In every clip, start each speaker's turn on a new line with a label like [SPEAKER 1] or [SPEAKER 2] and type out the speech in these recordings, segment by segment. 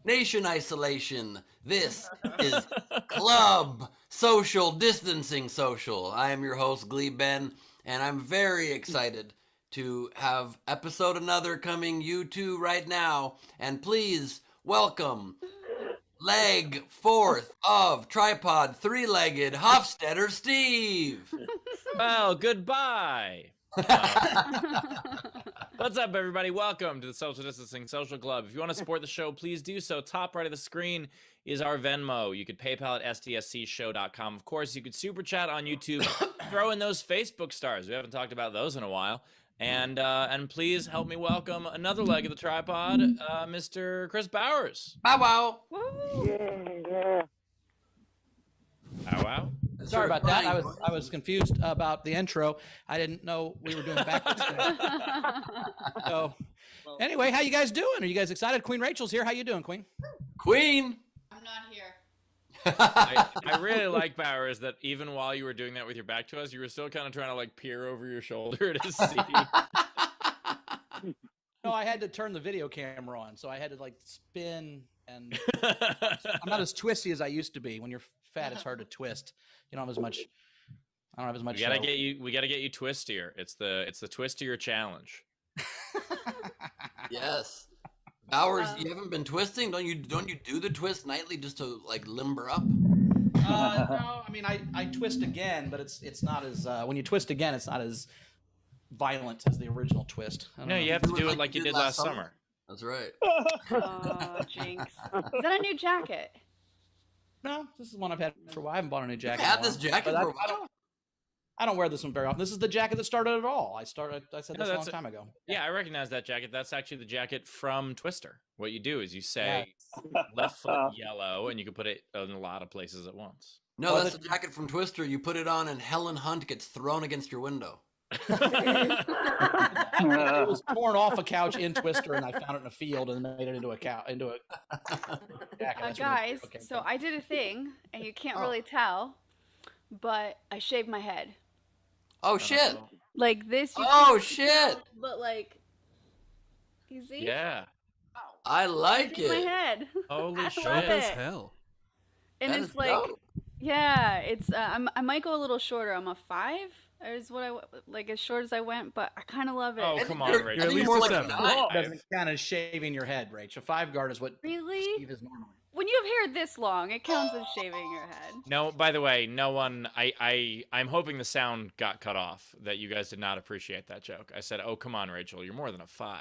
[SPEAKER 1] nation isolation. This is Club Social Distancing Social. I am your host, Gleib, and I'm very excited to have episode another coming you two right now. And please welcome leg fourth of tripod three-legged Hofstetter Steve.
[SPEAKER 2] Well, goodbye. What's up, everybody? Welcome to the Social Distancing Social Club. If you want to support the show, please do so. Top right of the screen is our Venmo. You could PayPal at sdscshow.com. Of course, you could super chat on YouTube. Throw in those Facebook stars. We haven't talked about those in a while. And please help me welcome another leg of the tripod, Mr. Chris Bowers.
[SPEAKER 1] Bow wow.
[SPEAKER 3] Yeah.
[SPEAKER 2] Bow wow.
[SPEAKER 4] Sorry about that. I was confused about the intro. I didn't know we were doing backwards. So, anyway, how you guys doing? Are you guys excited? Queen Rachel's here. How you doing, Queen?
[SPEAKER 1] Queen.
[SPEAKER 5] I'm not here.
[SPEAKER 2] I really like, Bowers, that even while you were doing that with your back to us, you were still kind of trying to like peer over your shoulder to see.
[SPEAKER 4] No, I had to turn the video camera on, so I had to like spin, and I'm not as twisty as I used to be. When you're fat, it's hard to twist. You don't have as much. I don't have as much.
[SPEAKER 2] We gotta get you twistier. It's the twistier challenge.
[SPEAKER 1] Yes. Bowers, you haven't been twisting? Don't you do the twist nightly just to like limber up?
[SPEAKER 4] No, I mean I twist again, but it's not as when you twist again, it's not as violent as the original twist.
[SPEAKER 2] No, you have to do it like you did last summer.
[SPEAKER 1] That's right.
[SPEAKER 5] Oh, jinx. Is that a new jacket?
[SPEAKER 4] No, this is one I've had for a while. I haven't bought a new jacket.
[SPEAKER 1] You had this jacket for a
[SPEAKER 4] I
[SPEAKER 1] while?
[SPEAKER 4] I don't wear this one very often. This is the jacket that started it all. I said this a long time ago.
[SPEAKER 2] Yeah, I recognize that jacket. That's actually the jacket from Twister. What you do is you say left foot yellow, and you can put it in a lot of places at once.
[SPEAKER 1] No, that's the jacket from Twister. You put it on, and Helen Hunt gets thrown against your window.
[SPEAKER 4] It was torn off a couch in Twister, and I found it in a field and made it into a jacket.
[SPEAKER 5] Guys, so I did a thing, and you can't really tell, but I shaved my head.
[SPEAKER 1] Oh shit!
[SPEAKER 5] Like this.
[SPEAKER 1] Oh shit!
[SPEAKER 5] But like, you see?
[SPEAKER 2] Yeah.
[SPEAKER 1] I like
[SPEAKER 5] My
[SPEAKER 1] it.
[SPEAKER 5] head.
[SPEAKER 2] Holy
[SPEAKER 5] I
[SPEAKER 2] shit!
[SPEAKER 5] love
[SPEAKER 6] As
[SPEAKER 5] it.
[SPEAKER 6] hell.
[SPEAKER 5] And
[SPEAKER 1] That
[SPEAKER 5] it's
[SPEAKER 1] is
[SPEAKER 5] like,
[SPEAKER 1] dope.
[SPEAKER 5] yeah, it's I might go a little shorter. I'm a 5. Is what like as short as I went, but I kind of love it.
[SPEAKER 2] Oh, come on,
[SPEAKER 1] You're
[SPEAKER 2] Rachel.
[SPEAKER 6] at least
[SPEAKER 1] more
[SPEAKER 6] a
[SPEAKER 1] like
[SPEAKER 6] 7.
[SPEAKER 1] 9.
[SPEAKER 4] Doesn't count as shaving your head, Rach. A 5 guard is what
[SPEAKER 5] Really?
[SPEAKER 4] Steve is normally.
[SPEAKER 5] When you have hair this long, it counts as shaving your head.
[SPEAKER 2] No, by the way, no one. I'm hoping the sound got cut off. That you guys did not appreciate that joke. I said, "Oh, come on, Rachel, you're more than a 5."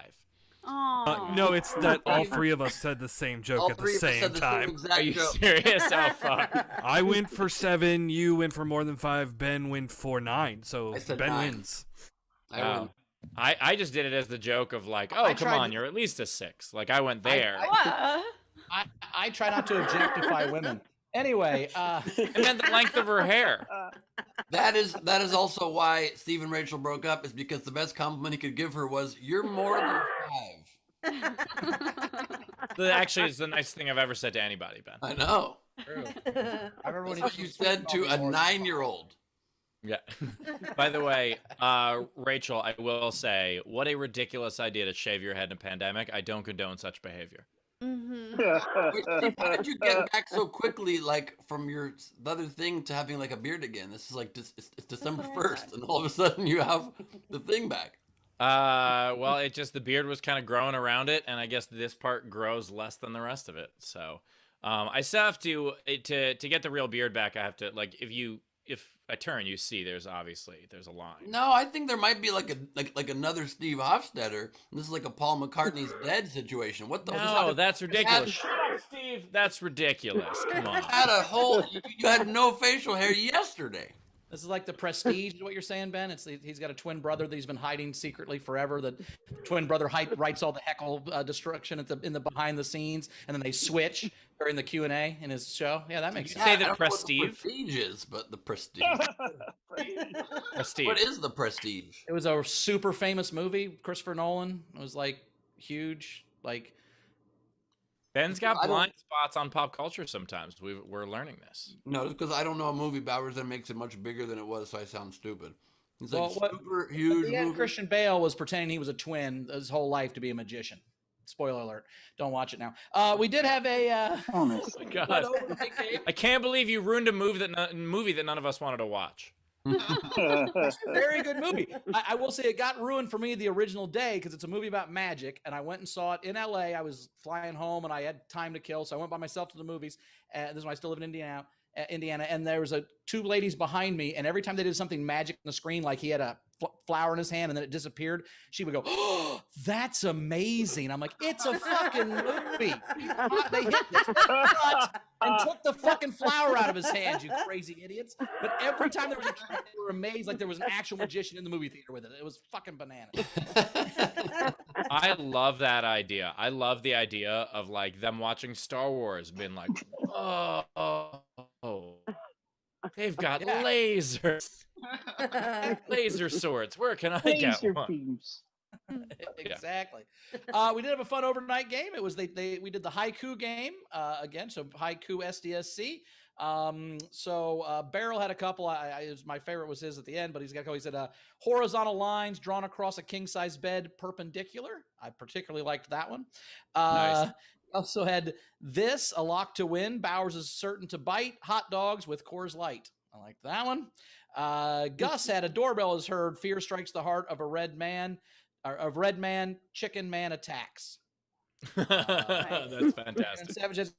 [SPEAKER 5] Oh.
[SPEAKER 6] No, it's that all three of us said the same joke
[SPEAKER 1] All
[SPEAKER 6] at the
[SPEAKER 1] three of us
[SPEAKER 6] same
[SPEAKER 1] said the
[SPEAKER 6] time.
[SPEAKER 1] same exact
[SPEAKER 2] Are you
[SPEAKER 1] joke.
[SPEAKER 2] serious? Oh fuck!
[SPEAKER 6] I went for 7, you went for more than 5, Ben went for 9, so
[SPEAKER 1] I said
[SPEAKER 6] Ben
[SPEAKER 1] 9.
[SPEAKER 6] wins.
[SPEAKER 1] I win.
[SPEAKER 2] I just did it as the joke of like, oh,
[SPEAKER 4] I
[SPEAKER 2] come
[SPEAKER 4] tried
[SPEAKER 2] on,
[SPEAKER 4] to-
[SPEAKER 2] you're at least a 6. Like I went there.
[SPEAKER 4] I try not to objectify women. Anyway,
[SPEAKER 2] And then the length of her hair.
[SPEAKER 1] That is also why Steve and Rachel broke up. Is because the best compliment he could give her was, "You're more than a 5."
[SPEAKER 2] Actually, it's the nicest thing I've ever said to anybody, Ben.
[SPEAKER 1] I know.
[SPEAKER 4] true. I remember when
[SPEAKER 1] That's what you said to a 9-year-old.
[SPEAKER 2] Yeah. By the way, Rachel, I will say, what a ridiculous idea to shave your head in a pandemic. I don't condone such behavior.
[SPEAKER 5] Mm-hmm.
[SPEAKER 1] Wait, Steve, how did you get back so quickly, like from the other thing to having like a beard again? This is like it's December
[SPEAKER 5] what I
[SPEAKER 1] 1st, and all of a sudden you have the thing back.
[SPEAKER 2] Well, it just the beard was kind of growing around it, and I guess this part grows less than the rest of it. So, I still have to get the real beard back. I have to like if I turn, you see there's a line.
[SPEAKER 1] No, I think there might be like another Steve Hofstetter. And this is like a Paul McCartney's Dead situation. What the?
[SPEAKER 2] No, that's ridiculous. Shut up, Steve. That's ridiculous. Come on.
[SPEAKER 1] Had a whole. You had no facial hair yesterday.
[SPEAKER 4] This is like the Prestige, is what you're saying, Ben? He's got a twin brother that he's been hiding secretly forever. The twin brother writes all the heckle destruction in the behind the scenes, and then they switch during the Q&A in his show. Yeah, that makes
[SPEAKER 2] you
[SPEAKER 4] sense.
[SPEAKER 2] say
[SPEAKER 1] I
[SPEAKER 2] the
[SPEAKER 1] don't know what
[SPEAKER 2] Prestige?
[SPEAKER 1] the Prestige is, but the Prestige.
[SPEAKER 2] Prestige.
[SPEAKER 1] What is the Prestige?
[SPEAKER 4] It was a super famous movie, Christopher Nolan. It was like huge, like.
[SPEAKER 2] Ben's got
[SPEAKER 1] I don't-
[SPEAKER 2] blind spots on pop culture sometimes. We're learning this.
[SPEAKER 1] No, it's because I don't know a movie, Bowers, that makes it much bigger than it was, so I sound stupid. It's like
[SPEAKER 4] Well, what-
[SPEAKER 1] super huge
[SPEAKER 4] Yeah,
[SPEAKER 1] movie.
[SPEAKER 4] Christian Bale was pretending he was a twin his whole life to be a magician. Spoiler alert. Don't watch it now. We did have a
[SPEAKER 3] Honest.
[SPEAKER 2] God, I can't believe you ruined a movie that none of us wanted to watch.
[SPEAKER 4] very good movie. I will say it got ruined for me the original day because it's a movie about magic, and I went and saw it in LA. I was flying home and I had time to kill, so I went by myself to the movies. This is when I still live in Indiana, and there was two ladies behind me, and every time they did something magic on the screen, like he had a flower in his hand and then it disappeared, she would go, "Oh, that's amazing." I'm like, it's a fucking movie. They hit this nut and took the fucking flower out of his hand, you crazy idiots. But every time there was a trick, they were amazed like there was an actual magician in the movie theater with it. It was fucking bananas.
[SPEAKER 2] I love that idea. I love the idea of like them watching Star Wars being like, oh, they've got lasers. Laser swords. Where can I get
[SPEAKER 3] Laser
[SPEAKER 2] one?
[SPEAKER 3] beams.
[SPEAKER 4] Exactly. We did have a fun overnight game. It was we did the haiku game again. So haiku SDSC. Beryl had a couple. My favorite was his at the end, but he's got a couple. He said horizontal lines drawn across a king size bed perpendicular. I particularly liked that one.
[SPEAKER 2] Nice.
[SPEAKER 4] Also had this, a lock to win. Bowers is certain to bite. Hot dogs with Coors Light. I liked that one. Gus had a doorbell is heard. Fear strikes the heart of a red man. Of red man, chicken man attacks.
[SPEAKER 2] That's fantastic.
[SPEAKER 4] Savages.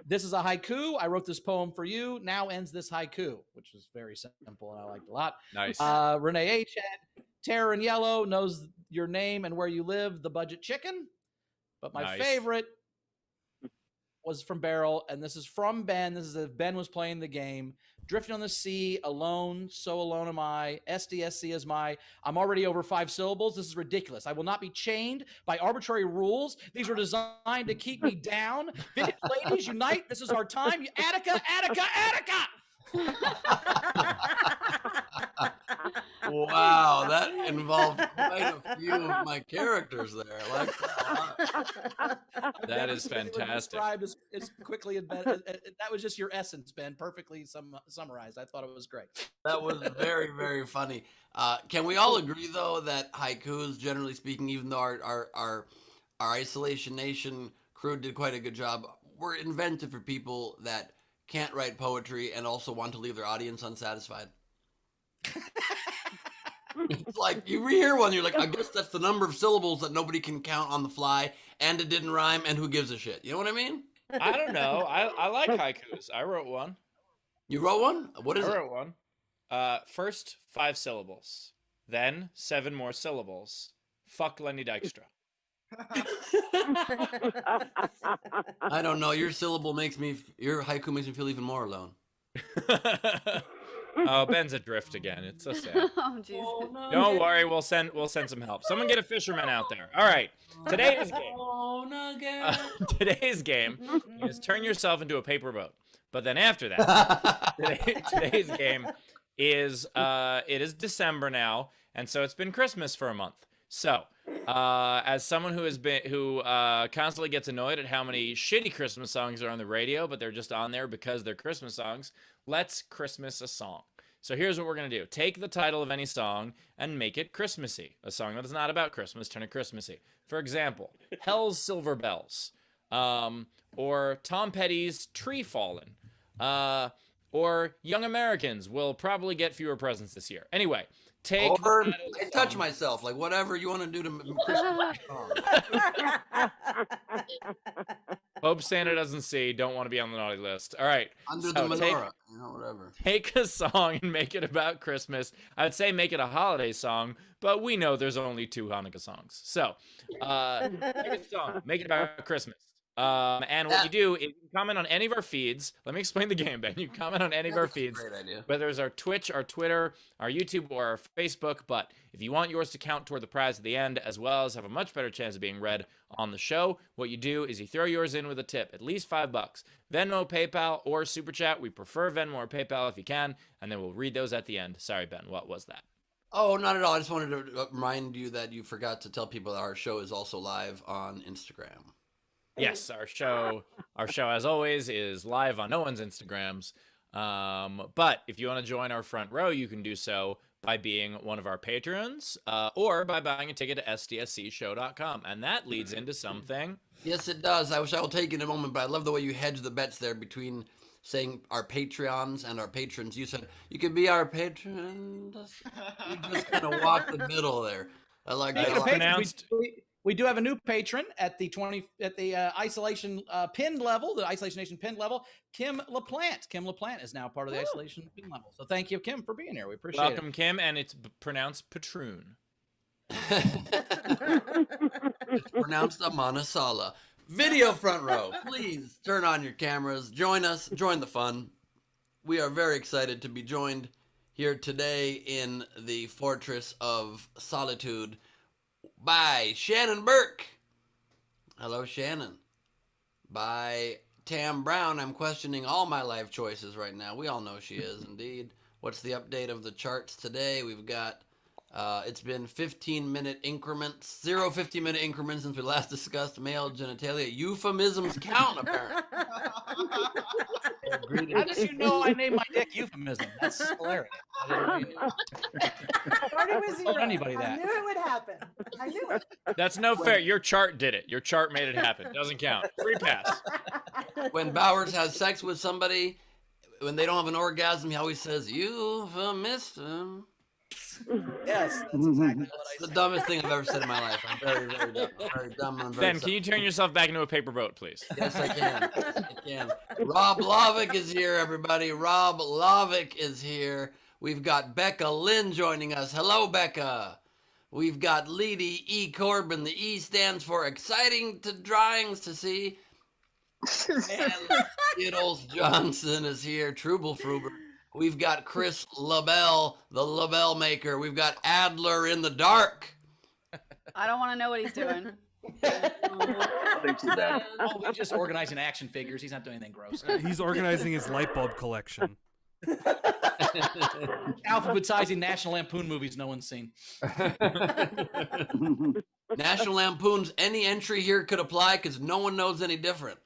[SPEAKER 4] This is a haiku. I wrote this poem for you. Now ends this haiku, which was very simple and I liked a lot.
[SPEAKER 2] Nice.
[SPEAKER 4] Renee H. had Terror in Yellow, knows your name and where you live, the budget chicken. But my favorite was from Beryl, and this is from Ben. This is if Ben was playing the game. Drifting on the sea, alone, so alone am I. SDSC is I'm already over 5 syllables. This is ridiculous. I will not be chained by arbitrary rules. These were designed to keep me down. Vintage ladies, unite. This is our time. Attica, Attica, Attica!
[SPEAKER 1] Wow, that involved quite a few of my characters there. I like that.
[SPEAKER 2] That is fantastic.
[SPEAKER 4] Described as quickly and that was just your essence, Ben. Perfectly summarized. I thought it was great.
[SPEAKER 1] That was very, very funny. Can we all agree though that haikus, generally speaking, even though our Isolation Nation crew did quite a good job, were invented for people that can't write poetry and also want to leave their audience unsatisfied? It's like you hear one, you're like, I guess that's the number of syllables that nobody can count on the fly, and it didn't rhyme, and who gives a shit? You know what I mean?
[SPEAKER 2] I don't know. I like haikus. I wrote one.
[SPEAKER 1] You wrote one? What is it?
[SPEAKER 2] I wrote one. First 5 syllables, then 7 more syllables. Fuck Lenny Dykstra.
[SPEAKER 1] I don't know. Your haiku makes me feel even more alone.
[SPEAKER 2] Oh, Ben's adrift again. It's so sad.
[SPEAKER 5] Oh, jeez.
[SPEAKER 1] Oh, no.
[SPEAKER 2] Don't worry, we'll send some help. Someone get a fisherman out there. All right, today's game. Today's game is turn yourself into a paper boat. But then after that, today's game is it is December now, and so it's been Christmas for a month. So, as someone who constantly gets annoyed at how many shitty Christmas songs are on the radio, but they're just on there because they're Christmas songs, let's Christmas a song. So here's what we're going to do. Take the title of any song and make it Christmassy. A song that is not about Christmas, turn it Christmassy. For example, Hell's Silver Bells, or Tom Petty's Tree Fallin', or Young Americans will probably get fewer presents this year. Anyway, take
[SPEAKER 1] or I touch myself, like whatever you want to do to Christmas song.
[SPEAKER 2] Hope Santa doesn't see. Don't want to be on the naughty list. All right.
[SPEAKER 1] Under the menorah, whatever.
[SPEAKER 2] Take a song and make it about Christmas. I'd say make it a holiday song, but we know there's only 2 Hanukkah songs. So, take a song, make it about Christmas. And what you do is you can comment on any of our feeds. Let me explain the game, Ben. You can comment on any of our feeds,
[SPEAKER 1] Great idea.
[SPEAKER 2] whether it's our Twitch, our Twitter, our YouTube, or our Facebook. But if you want yours to count toward the prize at the end, as well as have a much better chance of being read on the show, what you do is you throw yours in with a tip, at least $5. Venmo, PayPal, or Super Chat. We prefer Venmo or PayPal if you can, and then we'll read those at the end. Sorry, Ben. What was that?
[SPEAKER 1] Oh, not at all. I just wanted to remind you that you forgot to tell people that our show is also live on Instagram.
[SPEAKER 2] Yes, our show, as always, is live on no one's Instagrams. But if you want to join our front row, you can do so by being one of our patrons or by buying a ticket to sdscshow.com. And that leads into something.
[SPEAKER 1] Yes, it does. I wish I will take it in a moment, but I love the way you hedge the bets there between saying our Patreons and our patrons. You said you could be our patron. You just kind of walked the middle there. I like that.
[SPEAKER 4] Speaking of patrons,
[SPEAKER 2] Pronounced-
[SPEAKER 4] we do have a new patron at the isolation pinned level, the Isolation Nation pinned level. Kim LaPlante. Kim LaPlante is now part of the isolation pin level. So thank you, Kim, for being here. We appreciate it.
[SPEAKER 2] Welcome, Kim, and it's pronounced Patroon.
[SPEAKER 1] It's pronounced Amanasala. Video front row. Please turn on your cameras. Join us. Join the fun. We are very excited to be joined here today in the Fortress of Solitude by Shannon Burke. Hello, Shannon. By Tam Brown. I'm questioning all my life choices right now. We all know she is, indeed. What's the update of the charts today? We've got, it's been 15-minute increments, 15-minute increments since we last discussed male genitalia. Euphemisms count, apparently.
[SPEAKER 4] How did you know I named my dick Euphemism? That's hilarious. I
[SPEAKER 7] Party was
[SPEAKER 4] told
[SPEAKER 7] zero.
[SPEAKER 4] anybody
[SPEAKER 7] I
[SPEAKER 4] that.
[SPEAKER 7] knew it would happen. I knew it.
[SPEAKER 2] That's no fair. Your chart did it. Your chart made it happen. Doesn't count. Free pass.
[SPEAKER 1] When Bowers has sex with somebody, when they don't have an orgasm, he always says, euphemism.
[SPEAKER 4] Yes, that's exactly what
[SPEAKER 1] It's
[SPEAKER 4] I
[SPEAKER 1] the dumbest thing I've ever said in my life. I'm very, very dumb. I'm very dumb. I'm very
[SPEAKER 2] Ben, can you turn yourself back into a paper boat, please?
[SPEAKER 1] Yes, I can. I can. Rob Lovick is here, everybody. Rob Lovick is here. We've got Becca Lynn joining us. Hello, Becca. We've got Leedy E. Corbin. The E stands for exciting to drawings to see. And Skittles Johnson is here. Trouble Fruber. We've got Chris LaBelle, the LaBelle maker. We've got Adler in the dark.
[SPEAKER 5] I don't want to know what he's doing.
[SPEAKER 4] Oh, he's just organizing action figures. He's not doing anything gross.
[SPEAKER 6] He's organizing his light bulb collection.
[SPEAKER 4] Alphabetizing National Lampoon movies no one's seen.
[SPEAKER 1] National Lampoon's any entry here could apply because no one knows any different.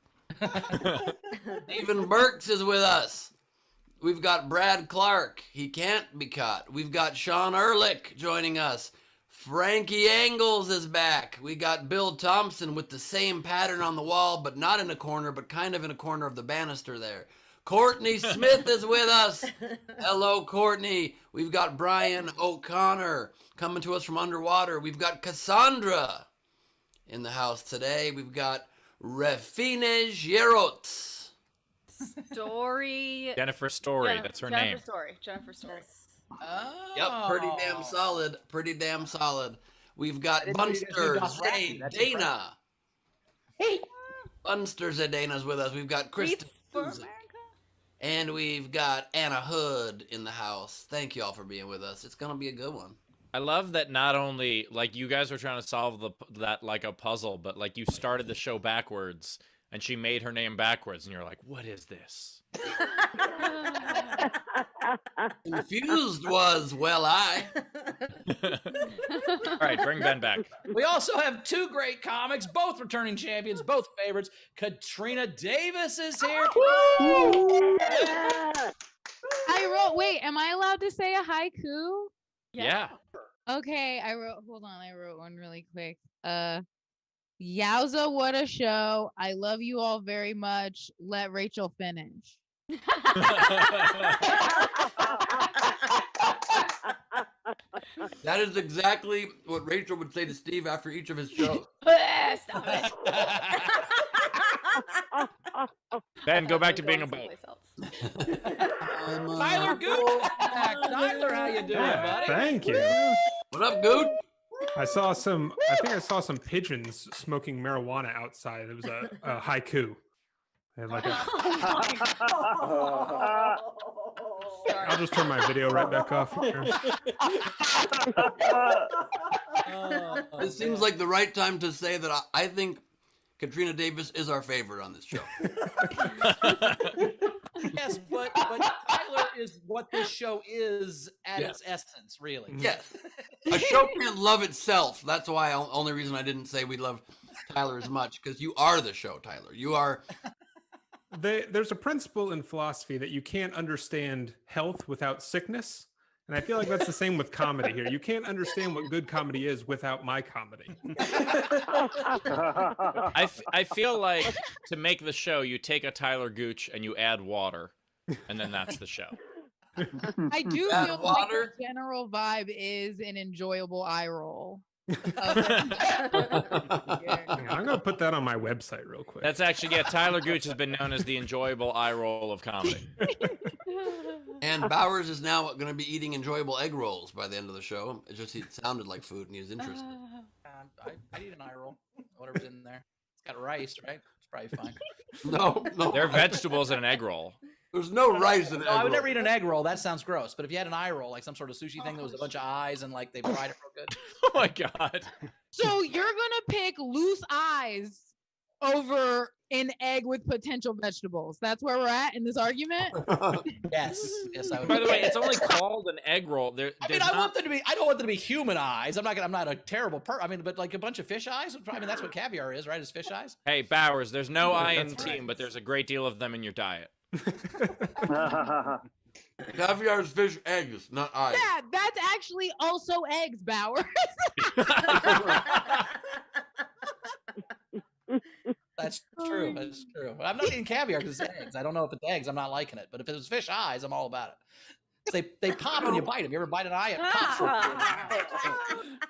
[SPEAKER 1] Stephen Burks is with us. We've got Brad Clark. He can't be caught. We've got Sean Ehrlich joining us. Frankie Angles is back. We got Bill Thompson with the same pattern on the wall, but not in a corner, but kind of in a corner of the banister there. Courtney Smith is with us. Hello, Courtney. We've got Brian O'Connor coming to us from underwater. We've got Cassandra in the house today. We've got Refine Girots.
[SPEAKER 5] Story.
[SPEAKER 2] Jennifer Story. That's her name.
[SPEAKER 5] Jennifer Story.
[SPEAKER 4] Oh.
[SPEAKER 1] Yep, pretty damn solid. Pretty damn solid. We've got
[SPEAKER 4] I didn't know you guys knew
[SPEAKER 1] Bunster
[SPEAKER 4] Dothraki. That's
[SPEAKER 1] Zadana.
[SPEAKER 7] Hey,
[SPEAKER 1] Bunster Zadana's with us. We've got Kristen
[SPEAKER 5] For
[SPEAKER 1] Susan.
[SPEAKER 5] America?
[SPEAKER 1] And we've got Anna Hood in the house. Thank you all for being with us. It's going to be a good one.
[SPEAKER 2] I love that not only, like, you guys were trying to solve that like a puzzle, but, like, you started the show backwards, and she made her name backwards, and you're like, what is this?
[SPEAKER 1] Confused was, well, I.
[SPEAKER 2] All right, bring Ben back.
[SPEAKER 4] We also have two great comics, both returning champions, both favorites. Katrina Davis is here.
[SPEAKER 7] yeah.
[SPEAKER 8] I wrote, wait, am I allowed to say a haiku?
[SPEAKER 2] Yeah.
[SPEAKER 8] Okay, I wrote one really quick. Yowza, what a show. I love you all very much. Let Rachel finish.
[SPEAKER 1] That is exactly what Rachel would say to Steve after each of his shows.
[SPEAKER 5] Stop it.
[SPEAKER 2] Ben, go back to
[SPEAKER 5] Going
[SPEAKER 2] being a boat.
[SPEAKER 5] someplace else.
[SPEAKER 4] Tyler Gooch is back. Tyler, how you doing, buddy?
[SPEAKER 9] Thank you.
[SPEAKER 1] What up, Gooch?
[SPEAKER 9] I think I saw some pigeons smoking marijuana outside. It was a haiku. They had like a, I'll just turn my video right back off here.
[SPEAKER 1] It seems like the right time to say that I think Katrina Davis is our favorite on this show.
[SPEAKER 4] Yes, but Tyler is what this show is at its essence, really.
[SPEAKER 1] Yes. A show can't love itself. That's why only reason I didn't say we love Tyler as much, because you are the show, Tyler. You are.
[SPEAKER 9] There's a principle in philosophy that you can't understand health without sickness. And I feel like that's the same with comedy here. You can't understand what good comedy is without my comedy.
[SPEAKER 2] I feel like to make the show, you take a Tyler Gooch and you add water, and then that's the show.
[SPEAKER 8] I do
[SPEAKER 1] Add
[SPEAKER 8] feel like
[SPEAKER 1] water?
[SPEAKER 8] the general vibe is an enjoyable eye roll.
[SPEAKER 9] Hang on, I'm gonna put that on my website real quick.
[SPEAKER 2] That's actually, yeah, Tyler Gooch has been known as the enjoyable eye roll of comedy.
[SPEAKER 1] And Bowers is now going to be eating enjoyable egg rolls by the end of the show. It sounded like food, and he was interested.
[SPEAKER 4] I eat an eye roll. Whatever's in there. It's got rice, right? It's probably fine.
[SPEAKER 1] No,
[SPEAKER 2] There are vegetables in an egg roll.
[SPEAKER 1] there's no rice in egg
[SPEAKER 4] No, I would
[SPEAKER 1] roll.
[SPEAKER 4] never eat an egg roll. That sounds gross. But if you had an eye roll, like some sort of sushi thing that was a bunch of eyes and like they fried it real good.
[SPEAKER 2] Oh my god.
[SPEAKER 8] So you're gonna pick loose eyes over an egg with potential vegetables. That's where we're at in this argument.
[SPEAKER 4] Yes, I would.
[SPEAKER 2] By the way, it's only called an egg roll.
[SPEAKER 4] I mean, I want them to be. I don't want them to be human eyes. I'm not a terrible I mean, but like a bunch of fish eyes. I mean, that's what caviar is, right? Is fish eyes.
[SPEAKER 2] Hey, Bowers, there's no eye in the
[SPEAKER 9] That's
[SPEAKER 2] team,
[SPEAKER 4] right.
[SPEAKER 2] but there's a great deal of them in your diet.
[SPEAKER 1] Caviar is fish eggs, not eyes.
[SPEAKER 8] Yeah, that's actually also eggs, Bauer.
[SPEAKER 4] That's true. That's true. I'm not eating caviar because it's eggs. I don't know if it's eggs. I'm not liking it. But if it was fish eyes, I'm all about it. They pop when you bite them. You ever bite an eye? It pops.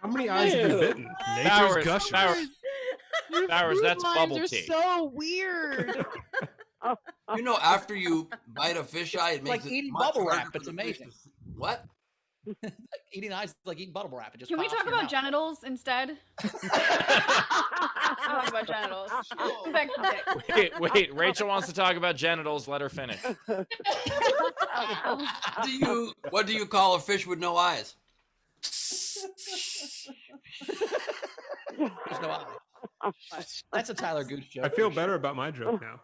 [SPEAKER 9] How many eyes have you bitten?
[SPEAKER 6] Nature's
[SPEAKER 2] Bowers,
[SPEAKER 6] gushers.
[SPEAKER 2] Bowers,
[SPEAKER 8] Your
[SPEAKER 2] Bowers,
[SPEAKER 8] food
[SPEAKER 2] that's
[SPEAKER 8] lines
[SPEAKER 2] bubble
[SPEAKER 8] are
[SPEAKER 2] tea.
[SPEAKER 8] so weird.
[SPEAKER 1] You know, after you bite a fish eye, it makes
[SPEAKER 4] like
[SPEAKER 1] it
[SPEAKER 4] eating
[SPEAKER 1] much
[SPEAKER 4] bubble
[SPEAKER 1] harder
[SPEAKER 4] wrap.
[SPEAKER 1] for
[SPEAKER 4] It's
[SPEAKER 1] the fish
[SPEAKER 4] amazing.
[SPEAKER 1] What?
[SPEAKER 4] Like eating eyes is like eating bubble wrap. It just
[SPEAKER 5] Can we
[SPEAKER 4] pops
[SPEAKER 5] talk
[SPEAKER 4] in your
[SPEAKER 5] about
[SPEAKER 4] mouth.
[SPEAKER 5] genitals instead? Talk about genitals. Back to dick.
[SPEAKER 2] Wait, Rachel wants to talk about genitals. Let her finish.
[SPEAKER 1] What do you call a fish with no eyes?
[SPEAKER 4] There's no eye. That's a Tyler Gooch joke.
[SPEAKER 9] I feel better about my joke now.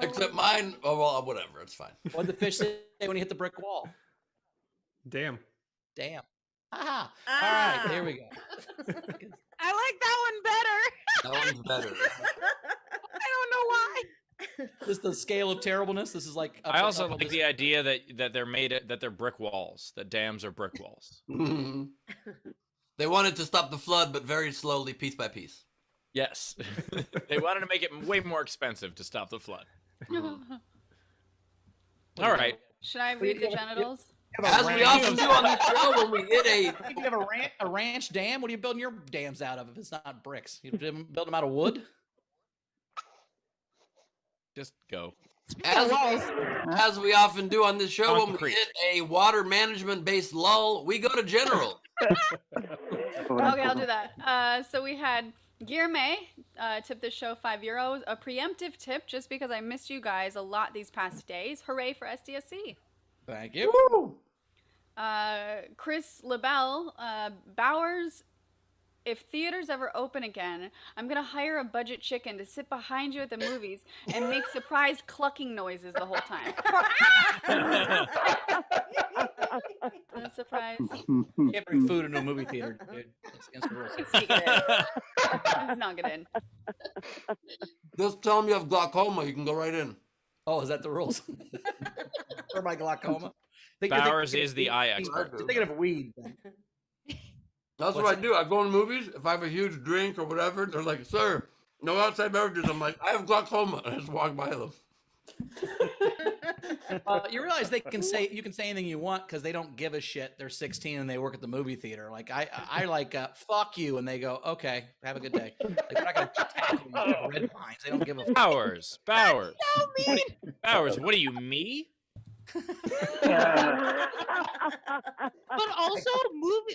[SPEAKER 1] Except mine. Oh well, whatever. It's fine.
[SPEAKER 4] What did the fish say when he hit the brick wall?
[SPEAKER 9] Damn.
[SPEAKER 4] Damn. Aha. All right, here we go.
[SPEAKER 8] I like that one better.
[SPEAKER 1] That one's better.
[SPEAKER 8] I don't know why.
[SPEAKER 4] This is the scale of terribleness. This is like.
[SPEAKER 2] I also like the idea that they're brick walls. That dams are brick walls.
[SPEAKER 1] They wanted to stop the flood, but very slowly, piece by piece.
[SPEAKER 2] Yes, they wanted to make it way more expensive to stop the flood. All right.
[SPEAKER 5] Should I read the genitals?
[SPEAKER 1] As we often do on the show when we hit
[SPEAKER 4] If you have a ranch dam, what are you building your dams out of if it's not bricks? You build them out of wood?
[SPEAKER 2] Just go.
[SPEAKER 1] as we often do on this show, when we
[SPEAKER 2] Concrete.
[SPEAKER 1] hit a water management based lull, we go to general.
[SPEAKER 5] Okay, I'll do that. So we had Guillerme tip this show €5, a preemptive tip just because I missed you guys a lot these past days. Hooray for SDSC.
[SPEAKER 4] Thank you.
[SPEAKER 5] Chris LaBelle, Bowers, if theaters ever open again, I'm going to hire a budget chicken to sit behind you at the movies and make surprise clucking noises the whole time. A surprise.
[SPEAKER 4] You can't bring food into a movie theater, dude. It's against the rules.
[SPEAKER 5] Sneak it in. Not get in.
[SPEAKER 1] Just tell them you have glaucoma, you can go right in.
[SPEAKER 4] Oh, is that the rules? For my glaucoma?
[SPEAKER 2] Bowers is the eye expert.
[SPEAKER 4] You're thinking of weed.
[SPEAKER 1] That's what I do. I go in movies. If I have a huge drink or whatever, they're like, "Sir, no outside beverages." I'm like, "I have glaucoma." I just walk by them.
[SPEAKER 4] You realize you can say anything you want because they don't give a shit. They're 16 and they work at the movie theater. Like I like fuck you, and they go, "Okay, have a good day." Like they're not gonna tackle you with red lines. They don't give a fuck.
[SPEAKER 2] Bowers. Bowers, what are you, me?
[SPEAKER 8] But also,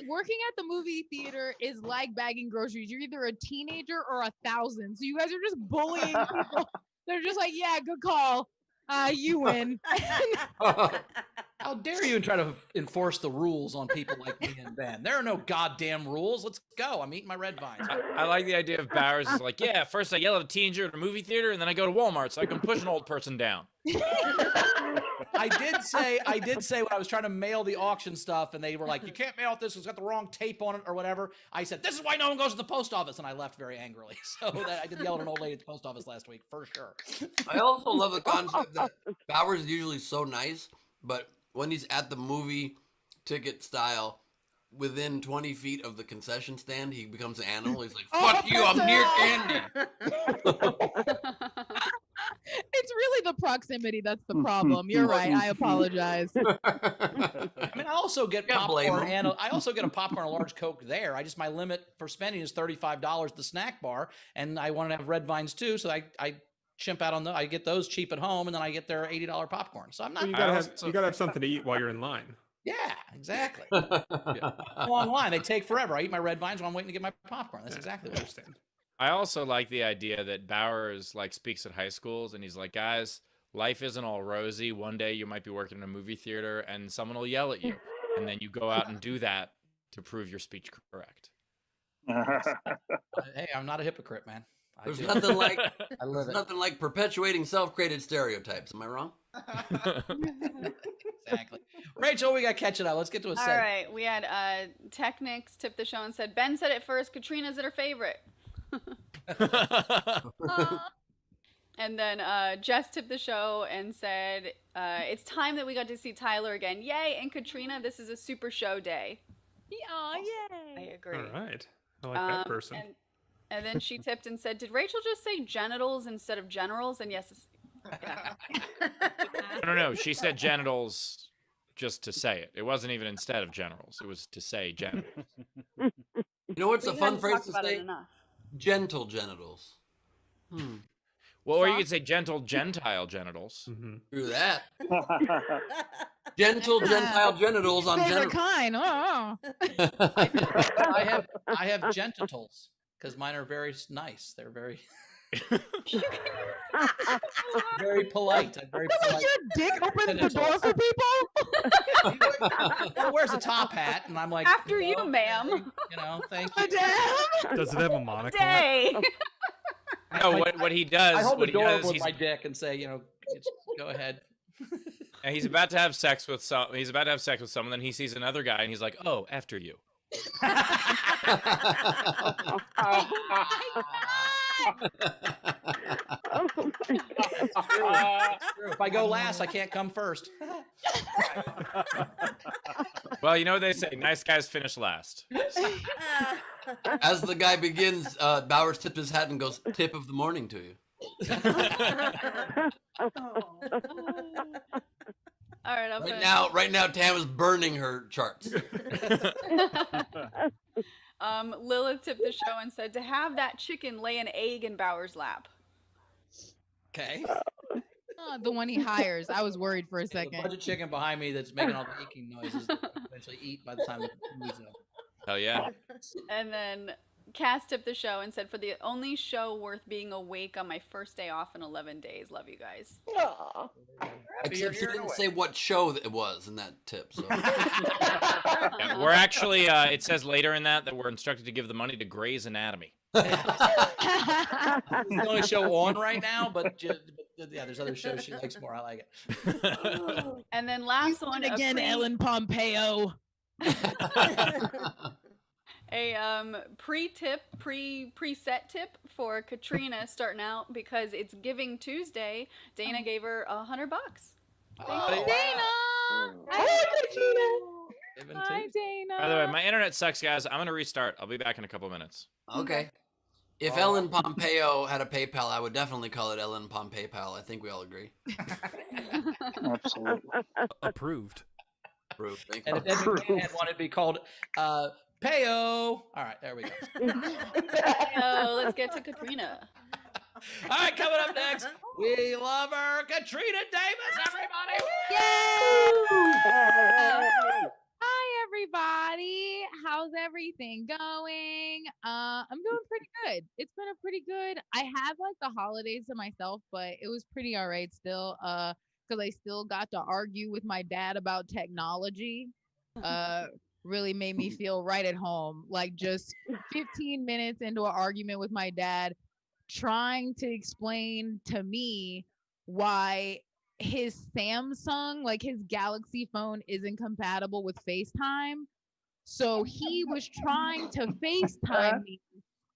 [SPEAKER 8] working at the movie theater is like bagging groceries. You're either a teenager or 1,000. So you guys are just bullying people. They're just like, yeah, good call. You win.
[SPEAKER 4] How dare you try to enforce the rules on people like me and Ben? There are no goddamn rules. Let's go. I'm eating my red vines.
[SPEAKER 2] I like the idea of Bowers is like, yeah, first I yell at a teenager at a movie theater, and then I go to Walmart so I can push an old person down.
[SPEAKER 4] I did say when I was trying to mail the auction stuff and they were like, you can't mail this, it's got the wrong tape on it or whatever. I said, this is why no one goes to the post office. And I left very angrily. So that I did yell at an old lady at the post office last week for sure.
[SPEAKER 1] I also love the concept that Bowers is usually so nice but when he's at the movie ticket style, within 20 feet of the concession stand, he becomes an animal. He's like, fuck you, I'm near candy.
[SPEAKER 8] It's really the proximity that's the problem. You're right. I apologize.
[SPEAKER 4] I mean, I also get
[SPEAKER 1] Can't blame
[SPEAKER 4] popcorn,
[SPEAKER 1] him.
[SPEAKER 4] and I also get a popcorn, a large Coke there. My limit for spending is $35 at the snack bar, and I want to have red vines too, so I chimp out on I get those cheap at home, and then I get their $80 popcorn. So I'm not.
[SPEAKER 9] Well, you gotta have something to eat while you're in line.
[SPEAKER 4] Yeah, exactly. Long line. They take forever. I eat my red vines while I'm waiting to get my popcorn. That's exactly what I understand.
[SPEAKER 2] I also like the idea that Bowers like speaks at high schools and he's like, guys, life isn't all rosy. One day you might be working in a movie theater and someone will yell at you, and then you go out and do that to prove your speech correct.
[SPEAKER 4] Hey, I'm not a hypocrite, man.
[SPEAKER 1] There's nothing like
[SPEAKER 4] I live it.
[SPEAKER 1] nothing like perpetuating self-created stereotypes. Am I wrong?
[SPEAKER 4] Exactly. Rachel, we got to catch it up. Let's get to a
[SPEAKER 5] All
[SPEAKER 4] segment.
[SPEAKER 5] right, we had Technics tip the show and said Ben said it first. Katrina's at her favorite. And then Jess tipped the show and said it's time that we got to see Tyler again. Yay! And Katrina, this is a super show day.
[SPEAKER 8] Oh,
[SPEAKER 5] I
[SPEAKER 8] yay.
[SPEAKER 5] agree.
[SPEAKER 9] All right. I like that person.
[SPEAKER 5] And then she tipped and said, "Did Rachel just say genitals instead of generals?" And yes.
[SPEAKER 2] No. She said genitals just to say it. It wasn't even instead of generals. It was to say genitals.
[SPEAKER 1] You know what's a
[SPEAKER 5] We
[SPEAKER 1] fun
[SPEAKER 5] hadn't
[SPEAKER 1] phrase
[SPEAKER 5] talked
[SPEAKER 1] to
[SPEAKER 5] about it
[SPEAKER 1] say?
[SPEAKER 5] enough.
[SPEAKER 1] Gentle genitals.
[SPEAKER 2] Well, or you could say gentle Gentile genitals.
[SPEAKER 9] Mm-hmm.
[SPEAKER 1] Through that. Gentle Gentile genitals on
[SPEAKER 8] Favorite
[SPEAKER 1] general.
[SPEAKER 8] kind. Oh.
[SPEAKER 4] I have genitals because mine are very nice. They're very very polite. I'm very
[SPEAKER 8] Doesn't
[SPEAKER 4] polite.
[SPEAKER 8] your dick open the door for people?
[SPEAKER 4] Well, wears a top hat, and I'm like,
[SPEAKER 5] After you, ma'am.
[SPEAKER 4] Thank you.
[SPEAKER 8] Damn.
[SPEAKER 6] Does it have a monocle?
[SPEAKER 5] Day.
[SPEAKER 2] No, what he does,
[SPEAKER 4] I hold
[SPEAKER 2] what
[SPEAKER 4] the
[SPEAKER 2] he
[SPEAKER 4] door
[SPEAKER 2] does,
[SPEAKER 4] with
[SPEAKER 2] he's,
[SPEAKER 4] my dick and say, go ahead.
[SPEAKER 2] he's about to have sex with someone, then he sees another guy, and he's like, "Oh, after you."
[SPEAKER 4] If I go last, I can't come first.
[SPEAKER 2] Well, you know what they say: nice guys finish last.
[SPEAKER 1] As the guy begins, Bowers tips his hat and goes, "Tip of the morning to you."
[SPEAKER 5] All right, I'll
[SPEAKER 1] Right now, Tam is burning her charts.
[SPEAKER 5] Lilith tipped the show and said to have that chicken lay an egg in Bauer's lap.
[SPEAKER 4] Okay.
[SPEAKER 8] Oh, the one he hires. I was worried for a
[SPEAKER 4] There's a
[SPEAKER 8] second.
[SPEAKER 4] bunch of chicken behind me that's making all the eking noises that I'll eventually eat by the time the movie's over.
[SPEAKER 2] Hell yeah.
[SPEAKER 5] And then Cass tipped the show and said, for the only show worth being awake on my first day off in 11 days. Love you guys.
[SPEAKER 3] Aw.
[SPEAKER 1] Except she didn't say what show it was in that tip. So.
[SPEAKER 2] Yeah, we're actually, it says later in that we're instructed to give the money to Grey's Anatomy.
[SPEAKER 4] It's the only show on right now, but yeah, there's other shows she likes more. I like it.
[SPEAKER 5] And then last one
[SPEAKER 8] again, Ellen Pompeo.
[SPEAKER 5] A preset tip for Katrina starting out because it's Giving Tuesday. Dana gave her $100.
[SPEAKER 8] Oh,
[SPEAKER 5] Thank you.
[SPEAKER 8] Dana. Hi, Dana.
[SPEAKER 2] By the way, my internet sucks, guys. I'm going to restart. I'll be back in a couple minutes.
[SPEAKER 1] Okay. If Ellen Pompeo had a PayPal, I would definitely call it Ellen Pompeypal. I think we all agree.
[SPEAKER 3] Absolutely.
[SPEAKER 6] Approved.
[SPEAKER 1] Approved. Thank
[SPEAKER 4] And
[SPEAKER 1] you.
[SPEAKER 4] if Ed McMahon had wanted to be called Payo. All right, there we go.
[SPEAKER 5] So let's get to Katrina.
[SPEAKER 4] All right, coming up next, we love her, Katrina Davis, everybody.
[SPEAKER 8] Hi, everybody. How's everything going? I'm doing pretty good. It's been a pretty good. I had like the holidays to myself, but it was pretty all right still. Because I still got to argue with my dad about technology. Really made me feel right at home. Like just 15 minutes into an argument with my dad, trying to explain to me why his Samsung, like his Galaxy phone, isn't compatible with FaceTime. So he was trying to FaceTime me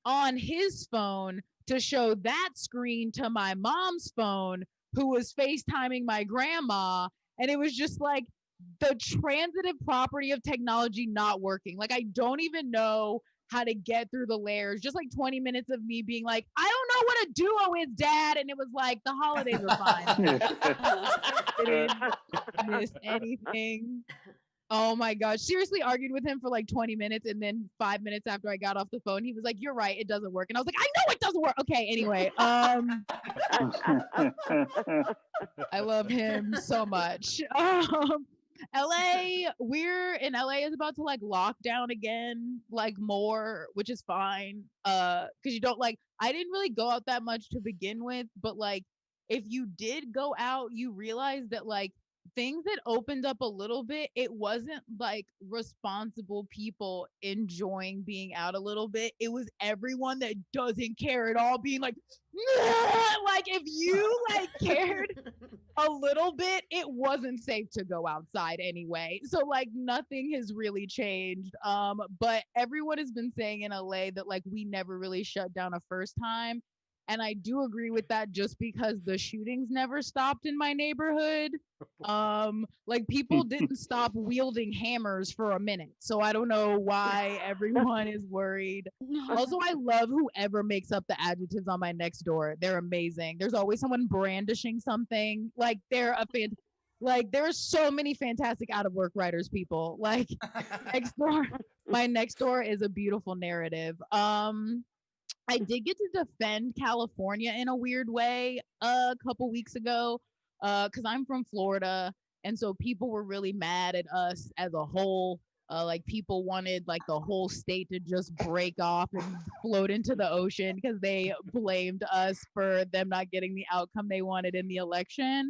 [SPEAKER 8] on his phone to show that screen to my mom's phone, who was FaceTiming my grandma. and it was just like the transitive property of technology not working. Like I don't even know how to get through the layers. Just like 20 minutes of me being like, I don't know what a duo is, Dad. And it was like, the holidays are fine. I didn't miss anything. Oh my gosh. Seriously argued with him for like 20 minutes. And then 5 minutes after I got off the phone, he was like, you're right. It doesn't work. And I was like, I know it doesn't work. Okay. Anyway, I love him so much. We're in LA is about to like lock down again, like more, which is fine. Because you don't like, I didn't really go out that much to begin with, but like if you did go out, you realize that like things that opened up a little bit, it wasn't like responsible people enjoying being out a little bit. It was everyone that doesn't care at all being like, nah! Like if you like cared a little bit, it wasn't safe to go outside anyway. So like nothing has really changed. But everyone has been saying in LA that like we never really shut down a first time. And I do agree with that just because the shootings never stopped in my neighborhood. Like people didn't stop wielding hammers for a minute. So I don't know why everyone is worried. Also, I love whoever makes up the adjectives on my next door. They're amazing. There's always someone brandishing something. Like they're like there are so many fantastic out of work writers, people. Like my next door is a beautiful narrative. I did get to defend California in a weird way a couple weeks ago because I'm from Florida. And so people were really mad at us as a whole. Like people wanted like the whole state to just break off and float into the ocean because they blamed us for them not getting the outcome they wanted in the election.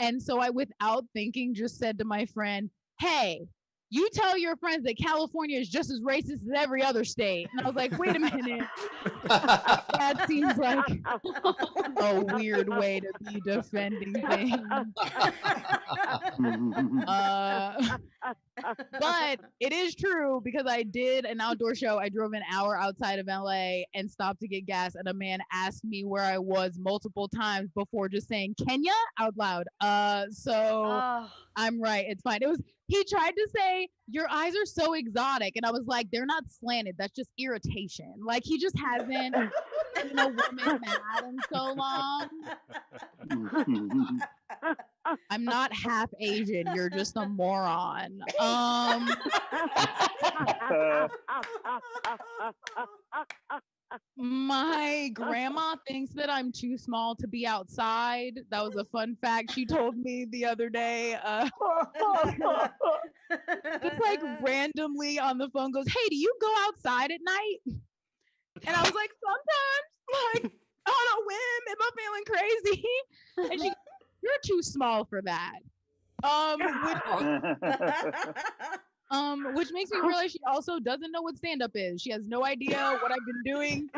[SPEAKER 8] And so I, without thinking, just said to my friend, hey, you tell your friends that California is just as racist as every other state. And I was like, wait a minute. That seems like a weird way to be defending things. But it is true because I did an outdoor show. I drove an hour outside of LA and stopped to get gas. And a man asked me where I was multiple times before just saying Kenya out loud. I'm right. It's fine. He tried to say, your eyes are so exotic. And I was like, they're not slanted. That's just irritation. Like, he just hasn't been a woman mad in so long. I'm not half Asian. You're just a moron. My grandma thinks that I'm too small to be outside. That was a fun fact she told me the other day. Just like randomly on the phone goes, hey, do you go outside at night? And I was like, sometimes, like on a whim, am I feeling crazy? And she goes, you're too small for that. Which makes me realize she also doesn't know what stand-up is. She has no idea what I've been doing.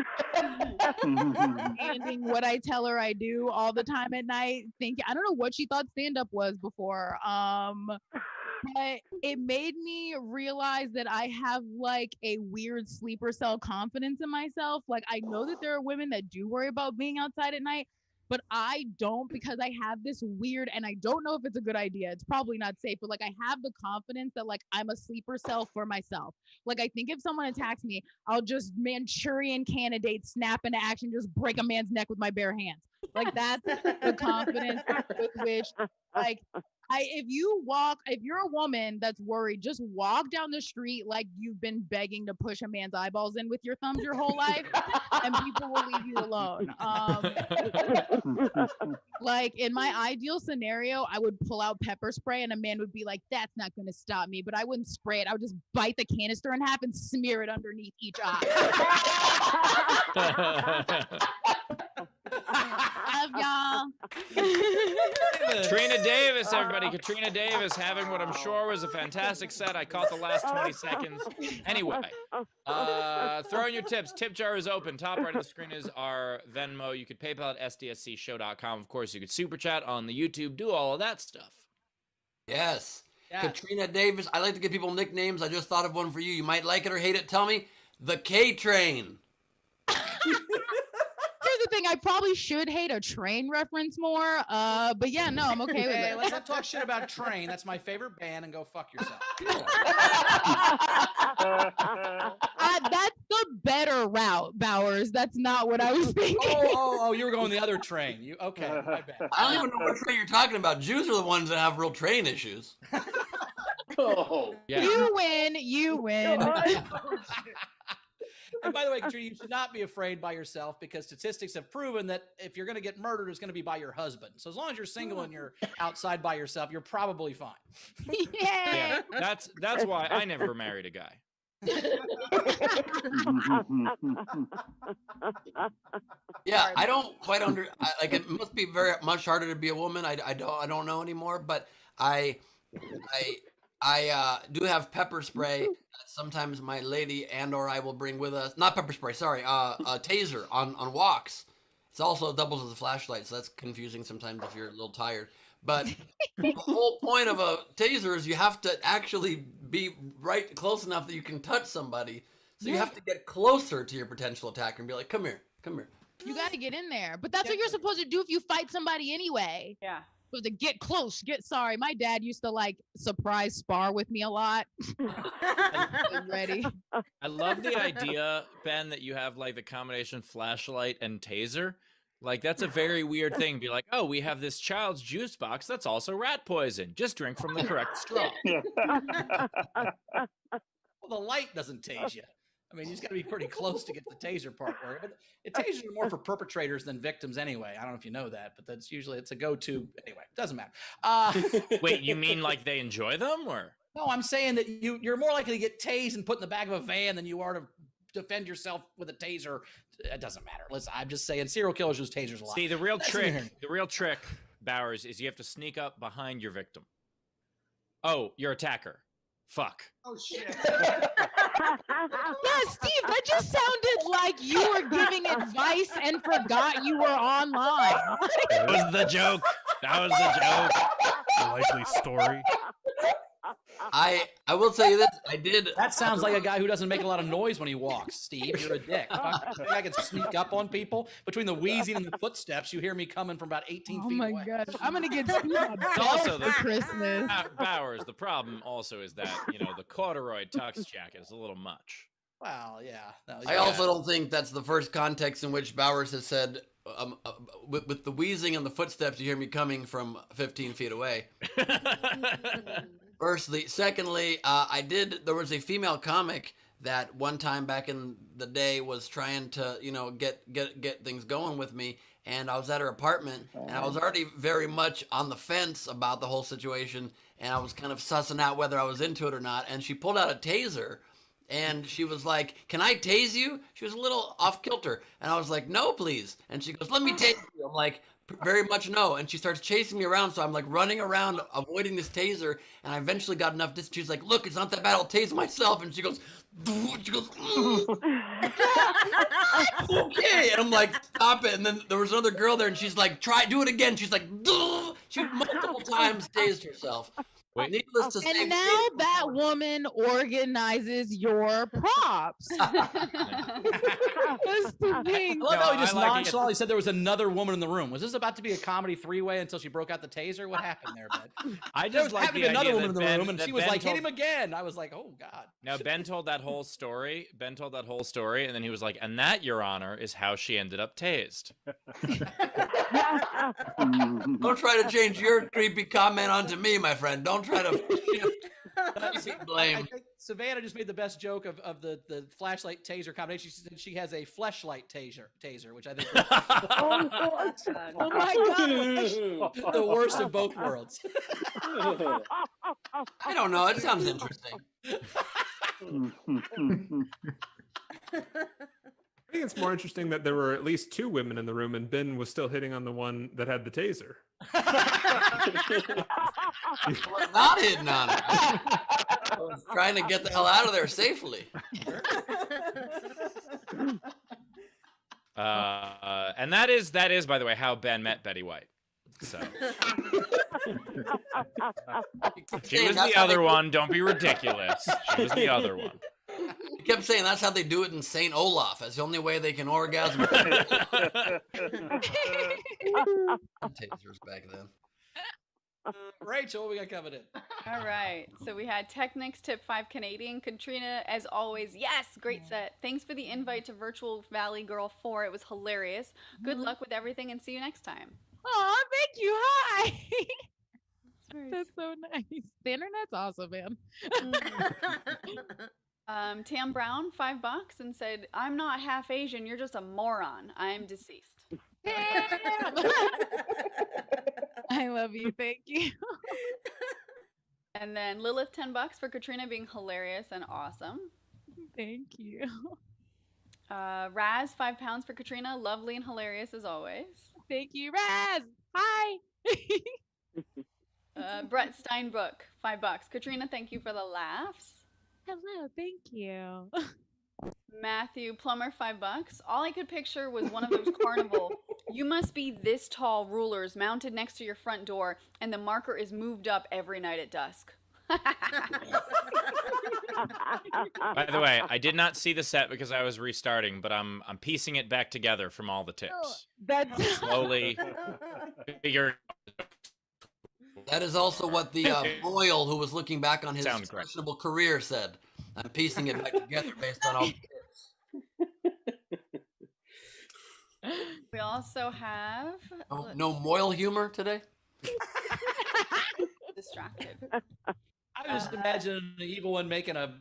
[SPEAKER 8] And what I tell her I do all the time at night. I don't know what she thought stand-up was before. But it made me realize that I have like a weird sleeper cell confidence in myself. Like I know that there are women that do worry about being outside at night, but I don't because I have this weird, and I don't know if it's a good idea. It's probably not safe, but like I have the confidence that like I'm a sleeper cell for myself. Like I think if someone attacks me, I'll just Manchurian candidate, snap into action, just break a man's neck with my bare hands. Like that's the confidence with which like if you're a woman that's worried, just walk down the street like you've been begging to push a man's eyeballs in with your thumbs your whole life, and people will leave you alone. Like in my ideal scenario, I would pull out pepper spray and a man would be like, that's not going to stop me. But I wouldn't spray it. I would just bite the canister in half and smear it underneath each eye. Love y'all.
[SPEAKER 2] Katrina Davis, everybody. Katrina Davis having what I'm sure was a fantastic set. I caught the last 20 seconds. Anyway, throw in your tips. Tip jar is open. Top right of the screen is our Venmo. You could PayPal at sdscshow.com. Of course, you could super chat on the YouTube. Do all of that stuff.
[SPEAKER 1] Yes. Katrina Davis. I like to give people nicknames. I just thought of one for you. You might like it or hate it. Tell me. The K-Train.
[SPEAKER 8] Here's thing. I probably should hate a train reference more. But yeah, no, I'm okay with
[SPEAKER 4] Hey,
[SPEAKER 8] it.
[SPEAKER 4] let's not talk shit about Train. That's my favorite band, and go fuck yourself.
[SPEAKER 8] That's the better route, Bowers. That's not what I was thinking.
[SPEAKER 4] Oh, you were going the other Train. You okay? My bad.
[SPEAKER 1] I don't even know what train you're talking about. Jews are the ones that have real train issues.
[SPEAKER 3] Oh.
[SPEAKER 2] Yeah.
[SPEAKER 8] You win.
[SPEAKER 4] And by the way, Katrina, you should not be afraid by yourself because statistics have proven that if you're going to get murdered, it's going to be by your husband. So as long as you're single and you're outside by yourself, you're probably fine.
[SPEAKER 2] Yeah, that's why I never married a guy.
[SPEAKER 1] Yeah, I don't quite like. It must be very much harder to be a woman. I don't know anymore, but I do have pepper spray. Sometimes my lady and/or I will bring with us. Not pepper spray. Sorry, a taser on walks. It also doubles as a flashlight, so that's confusing sometimes if you're a little tired. But the whole point of a taser is you have to actually be right close enough that you can touch somebody. So you have to get closer to your potential attacker and be like, "Come here, come here."
[SPEAKER 8] You got to get in there. But that's what you're supposed to do if you fight somebody anyway.
[SPEAKER 5] Yeah.
[SPEAKER 8] So to get close, sorry. My dad used to like surprise spar with me a lot. Ready.
[SPEAKER 2] I love the idea, Ben, that you have like the combination flashlight and taser. Like that's a very weird thing. Be like, oh, we have this child's juice box that's also rat poison. Just drink from the correct straw.
[SPEAKER 4] Well, the light doesn't tase you. I mean, you just got to be pretty close to get the taser part working. But the tasers are more for perpetrators than victims anyway. I don't know if you know that, but that's usually it's a go-to. Anyway, doesn't matter.
[SPEAKER 2] Wait, you mean like they enjoy them, or?
[SPEAKER 4] No, I'm saying that you're more likely to get tased and put in the back of a van than you are to defend yourself with a taser. It doesn't matter. Listen, I'm just saying serial killers use tasers a lot.
[SPEAKER 2] See, the real trick, Bowers, is you have to sneak up behind your victim. Oh, your attacker. Fuck.
[SPEAKER 7] Oh shit.
[SPEAKER 8] Yeah, Steve, that just sounded like you were giving advice and forgot you were online.
[SPEAKER 2] That was the joke. That was the joke.
[SPEAKER 6] Likely story.
[SPEAKER 1] I will tell you this. I did.
[SPEAKER 4] That sounds like a guy who doesn't make a lot of noise when he walks, Steve. You're a dick. I think I can sneak up on people. Between the wheezing and the footsteps, you hear me coming from about 18
[SPEAKER 8] Oh
[SPEAKER 4] feet
[SPEAKER 8] my
[SPEAKER 4] away.
[SPEAKER 8] god, I'm gonna get Steve a
[SPEAKER 2] It's also
[SPEAKER 8] belt for Christmas.
[SPEAKER 2] Bowers, the problem also is that, the corduroy tux jacket is a little much.
[SPEAKER 4] Well, yeah. No,
[SPEAKER 1] I
[SPEAKER 4] yeah.
[SPEAKER 1] also don't think that's the first context in which Bowers has said, with the wheezing and the footsteps, you hear me coming from 15 feet away. Firstly. Secondly, there was a female comic that one time back in the day was trying to, get things going with me. And I was at her apartment and I was already very much on the fence about the whole situation. And I was kind of sussing out whether I was into it or not. And she pulled out a taser. And she was like, "Can I tase you?" She was a little off kilter. And I was like, "No, please." And she goes, "Let me tase you." I'm like, "Very much no." And she starts chasing me around. So I'm like running around, avoiding this taser. And I eventually got enough distance. She's like, "Look, it's not that bad. I'll tase myself." And she goes, "Okay." And I'm like, "Stop it." And then there was another girl there and she's like, do it again. She's like, she multiple times tased herself.
[SPEAKER 2] Wait.
[SPEAKER 1] Needless to say,
[SPEAKER 8] And now that woman organizes your props. That's the thing.
[SPEAKER 4] I love how he just
[SPEAKER 2] I like it.
[SPEAKER 4] nonchalantly said there was another woman in the room. Was this about to be a comedy three-way until she broke out the taser? What happened there, Ben?
[SPEAKER 2] I
[SPEAKER 4] There
[SPEAKER 2] just
[SPEAKER 4] was
[SPEAKER 2] like
[SPEAKER 4] happened
[SPEAKER 2] the
[SPEAKER 4] to be another
[SPEAKER 2] idea
[SPEAKER 4] woman in
[SPEAKER 2] that
[SPEAKER 4] the
[SPEAKER 2] Ben-
[SPEAKER 4] room, and
[SPEAKER 2] that
[SPEAKER 4] she was
[SPEAKER 2] Ben
[SPEAKER 4] like, "Hit
[SPEAKER 2] told-
[SPEAKER 4] him again." I was like, "Oh God."
[SPEAKER 2] Now, Ben told that whole story. And then he was like, "And that, Your Honor, is how she ended up tased."
[SPEAKER 1] don't try to change your creepy comment onto me, my friend. Don't try to shift blame.
[SPEAKER 4] I think Savannah just made the best joke of the flashlight taser combination. She said she has a fleshlight taser, which I think is
[SPEAKER 8] Oh my god.
[SPEAKER 4] the worst of both worlds.
[SPEAKER 1] I don't know. It sounds interesting.
[SPEAKER 9] I think it's more interesting that there were at least two women in the room and Ben was still hitting on the one that had the taser.
[SPEAKER 1] I was not hitting on it. I was trying to get the hell out of there safely.
[SPEAKER 2] And that is, by the way, how Ben met Betty White. So she was the other one. Don't be ridiculous. She was the other one.
[SPEAKER 1] You kept saying that's how they do it in St. Olaf. That's the only way they can orgasm. Tasers back then.
[SPEAKER 4] Rachel, what we got covered in?
[SPEAKER 5] All right. So we had Technics tip 5 Canadian. Katrina, as always, yes, great set. Thanks for the invite to Virtual Valley Girl 4. It was hilarious. Good luck with everything and see you next time.
[SPEAKER 8] Oh, thank you. Hi.
[SPEAKER 5] Very
[SPEAKER 8] That's so nice. The internet's awesome, man.
[SPEAKER 5] Tam Brown, $5, and said, I'm not half Asian. You're just a moron. I am deceased.
[SPEAKER 8] Damn. I love you. Thank you.
[SPEAKER 5] And then Lilith, $10 for Katrina being hilarious and awesome.
[SPEAKER 8] Thank you.
[SPEAKER 5] Raz, £5 for Katrina. Lovely and hilarious as always.
[SPEAKER 8] Thank you, Raz. Hi.
[SPEAKER 5] Brett Steinbrook, $5. Katrina, thank you for the laughs.
[SPEAKER 8] Hello. Thank you.
[SPEAKER 5] Matthew Plummer, $5. All I could picture was one of those carnival. You must be this tall rulers mounted next to your front door, and the marker is moved up every night at dusk.
[SPEAKER 2] By the way, I did not see the set because I was restarting, but I'm piecing it back together from all the tips.
[SPEAKER 8] That's
[SPEAKER 2] Slowly figure.
[SPEAKER 1] That is also what the Royal, who was looking back on his
[SPEAKER 2] Sounds great.
[SPEAKER 1] questionable career, said. I'm piecing it back together based on all the tips.
[SPEAKER 5] We also have
[SPEAKER 1] No Moyle humor today?
[SPEAKER 5] distracted.
[SPEAKER 4] I just imagine the evil one making a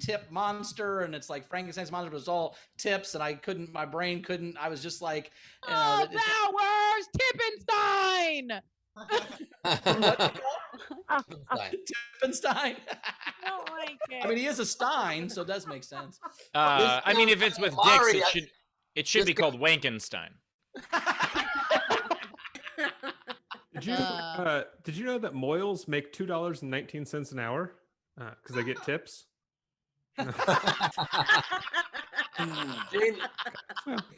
[SPEAKER 4] tip monster, and it's like Frankenstein's monster, but it's all tips, and my brain couldn't. I was just like,
[SPEAKER 8] oh, Flowers Tippenstein.
[SPEAKER 1] Tippenstein.
[SPEAKER 4] Tippenstein.
[SPEAKER 8] I don't like it.
[SPEAKER 4] I mean, he is a Stein, so it does make sense.
[SPEAKER 2] I mean, if it's with
[SPEAKER 1] Mari,
[SPEAKER 2] dicks, it should be called Wankenstein.
[SPEAKER 9] Did you know that Moyles make $2.19 an hour because they get tips?
[SPEAKER 1] Jane,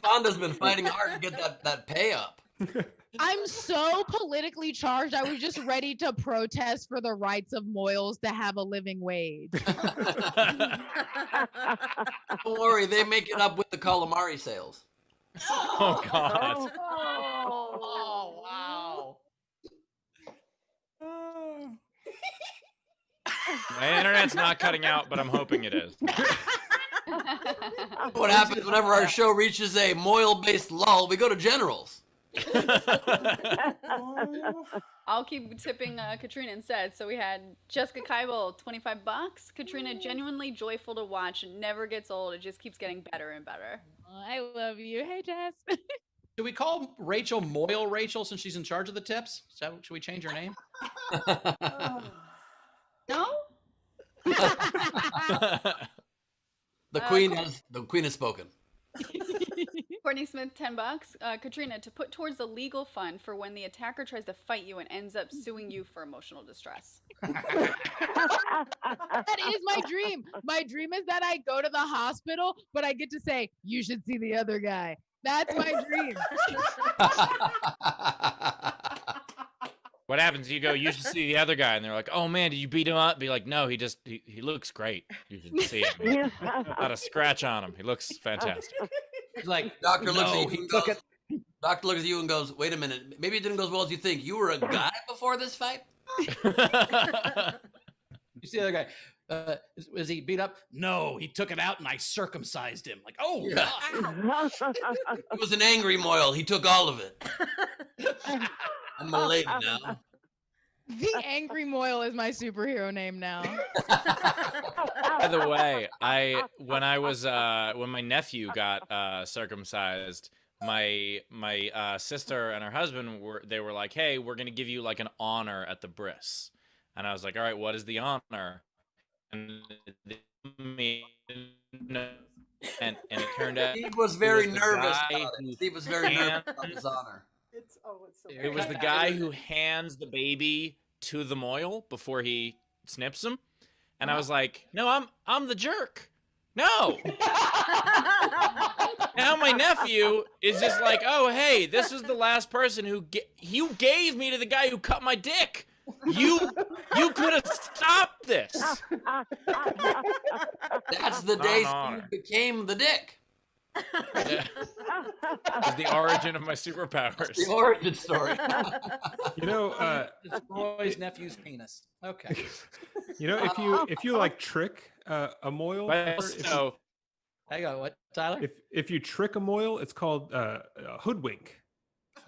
[SPEAKER 1] Fonda's been fighting hard to get that pay up.
[SPEAKER 8] I'm so politically charged. I was just ready to protest for the rights of Moyles to have a living wage.
[SPEAKER 1] Don't worry, they make it up with the calamari sales.
[SPEAKER 2] Oh God.
[SPEAKER 4] Oh, wow.
[SPEAKER 2] My internet's not cutting out, but I'm hoping it is.
[SPEAKER 1] What happens whenever our show reaches a Moyle-based lull? We go to generals.
[SPEAKER 5] I'll keep tipping Katrina instead. So we had Jessica Keibel, $25. Katrina, genuinely joyful to watch. Never gets old. It just keeps getting better and better.
[SPEAKER 8] Oh, I love you. Hey, Jess.
[SPEAKER 4] Do we call Rachel Moyle Rachel since she's in charge of the tips? Should we change her name?
[SPEAKER 5] No?
[SPEAKER 1] The queen has spoken.
[SPEAKER 5] Courtney Smith, $10. Katrina, to put towards the legal fund for when the attacker tries to fight you and ends up suing you for emotional distress.
[SPEAKER 8] That is my dream. My dream is that I go to the hospital, but I get to say, you should see the other guy. That's my dream.
[SPEAKER 2] What happens? You go, you should see the other guy, and they're like, "Oh man, did you beat him up?" Be like, "No, he looks great. You should see him. Not a scratch on him. He looks fantastic."
[SPEAKER 4] He's like,
[SPEAKER 1] Doctor looks
[SPEAKER 4] no,
[SPEAKER 1] at you and goes, Doctor looks at you and goes, "Wait a minute. Maybe it didn't go as well as you think. You were a guy before this fight?"
[SPEAKER 4] You see the other guy. Is he beat up? No, he took it out and I circumcised him. Like, oh,
[SPEAKER 1] Yeah.
[SPEAKER 4] God.
[SPEAKER 1] He was an angry Moyle. He took all of it. I'm a lady now.
[SPEAKER 8] The Angry Moyle is my superhero name now.
[SPEAKER 2] By the way, when my nephew got circumcised, my sister and her husband were like, "Hey, we're gonna give you like an honor at the bris," and I was like, "All right, what is the honor?" And it turned out
[SPEAKER 1] Steve was very
[SPEAKER 2] the
[SPEAKER 1] nervous
[SPEAKER 2] guy
[SPEAKER 1] about
[SPEAKER 2] who
[SPEAKER 1] it. Steve was very nervous
[SPEAKER 2] hand-
[SPEAKER 1] about his honor.
[SPEAKER 7] It's so
[SPEAKER 2] It was the guy who hands the baby to the Moyle before he snips him, and I was like, "No, I'm the jerk. No." Now my nephew is just like, "Oh, hey, this is the last person who gave me to the guy who cut my dick. You could have stopped this.
[SPEAKER 1] That's the day
[SPEAKER 2] on.
[SPEAKER 1] Steve became the dick.
[SPEAKER 2] Yeah. Is the origin of my superpowers.
[SPEAKER 1] The origin story.
[SPEAKER 9] You know,
[SPEAKER 4] Destroys nephew's penis. Okay.
[SPEAKER 9] you know, if you like trick a moil,
[SPEAKER 2] But
[SPEAKER 9] or if,
[SPEAKER 2] also,
[SPEAKER 4] Hang on, what, Tyler?
[SPEAKER 9] if you trick a moil, it's called hoodwink.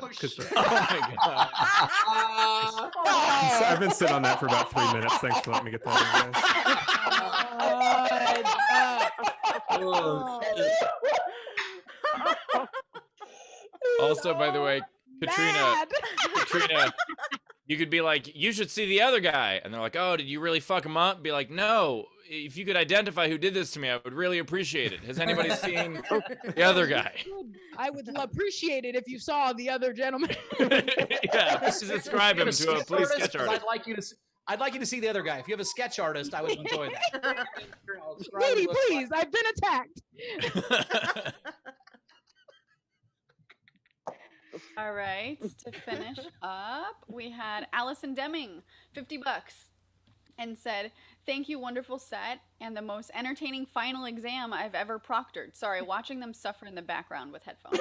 [SPEAKER 7] Oh,
[SPEAKER 9] 'Cause-
[SPEAKER 7] shit.
[SPEAKER 2] oh my god.
[SPEAKER 9] I've been sitting on that for about 3 minutes. Thanks for letting me get that in, guys.
[SPEAKER 1] Oh,
[SPEAKER 2] Also, by the way, Katrina, you could be like, you should see the other guy. And they're like, oh, did you really fuck him up? Be like, no, if you could identify who did this to me, I would really appreciate it. Has anybody seen the other guy?
[SPEAKER 8] I would appreciate it if you saw the other gentleman.
[SPEAKER 2] Yeah, just describe him to a police sketch artist.
[SPEAKER 4] I'd like you to see the other guy. If you have a sketch artist, I would enjoy that. I'll describe
[SPEAKER 8] Lady,
[SPEAKER 4] what he
[SPEAKER 8] please,
[SPEAKER 4] looks
[SPEAKER 8] I've been attacked.
[SPEAKER 5] All right, to finish up, we had Allison Deming, $50, and said, "Thank you, wonderful set, and the most entertaining final exam I've ever proctored. Sorry, watching them suffer in the background with headphones."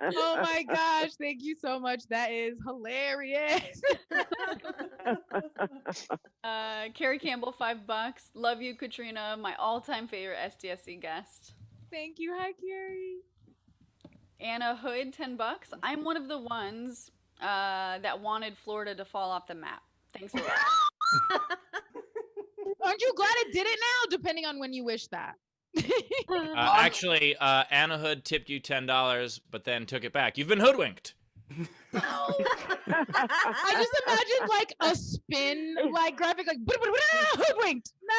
[SPEAKER 8] Oh my gosh, thank you so much. That is hilarious.
[SPEAKER 5] Carrie Campbell, $5. Love you, Katrina, my all-time favorite SDSC guest.
[SPEAKER 8] Thank you. Hi, Carrie.
[SPEAKER 5] Anna Hood, $10. I'm one of the ones that wanted Florida to fall off the map. Thanks for that.
[SPEAKER 8] Aren't you glad it did it now? Depending on when you wish that.
[SPEAKER 2] Actually, Anna Hood tipped you $10, but then took it back. You've been hoodwinked.
[SPEAKER 8] I just imagine like a spin, like graphic, like hoodwinked. No.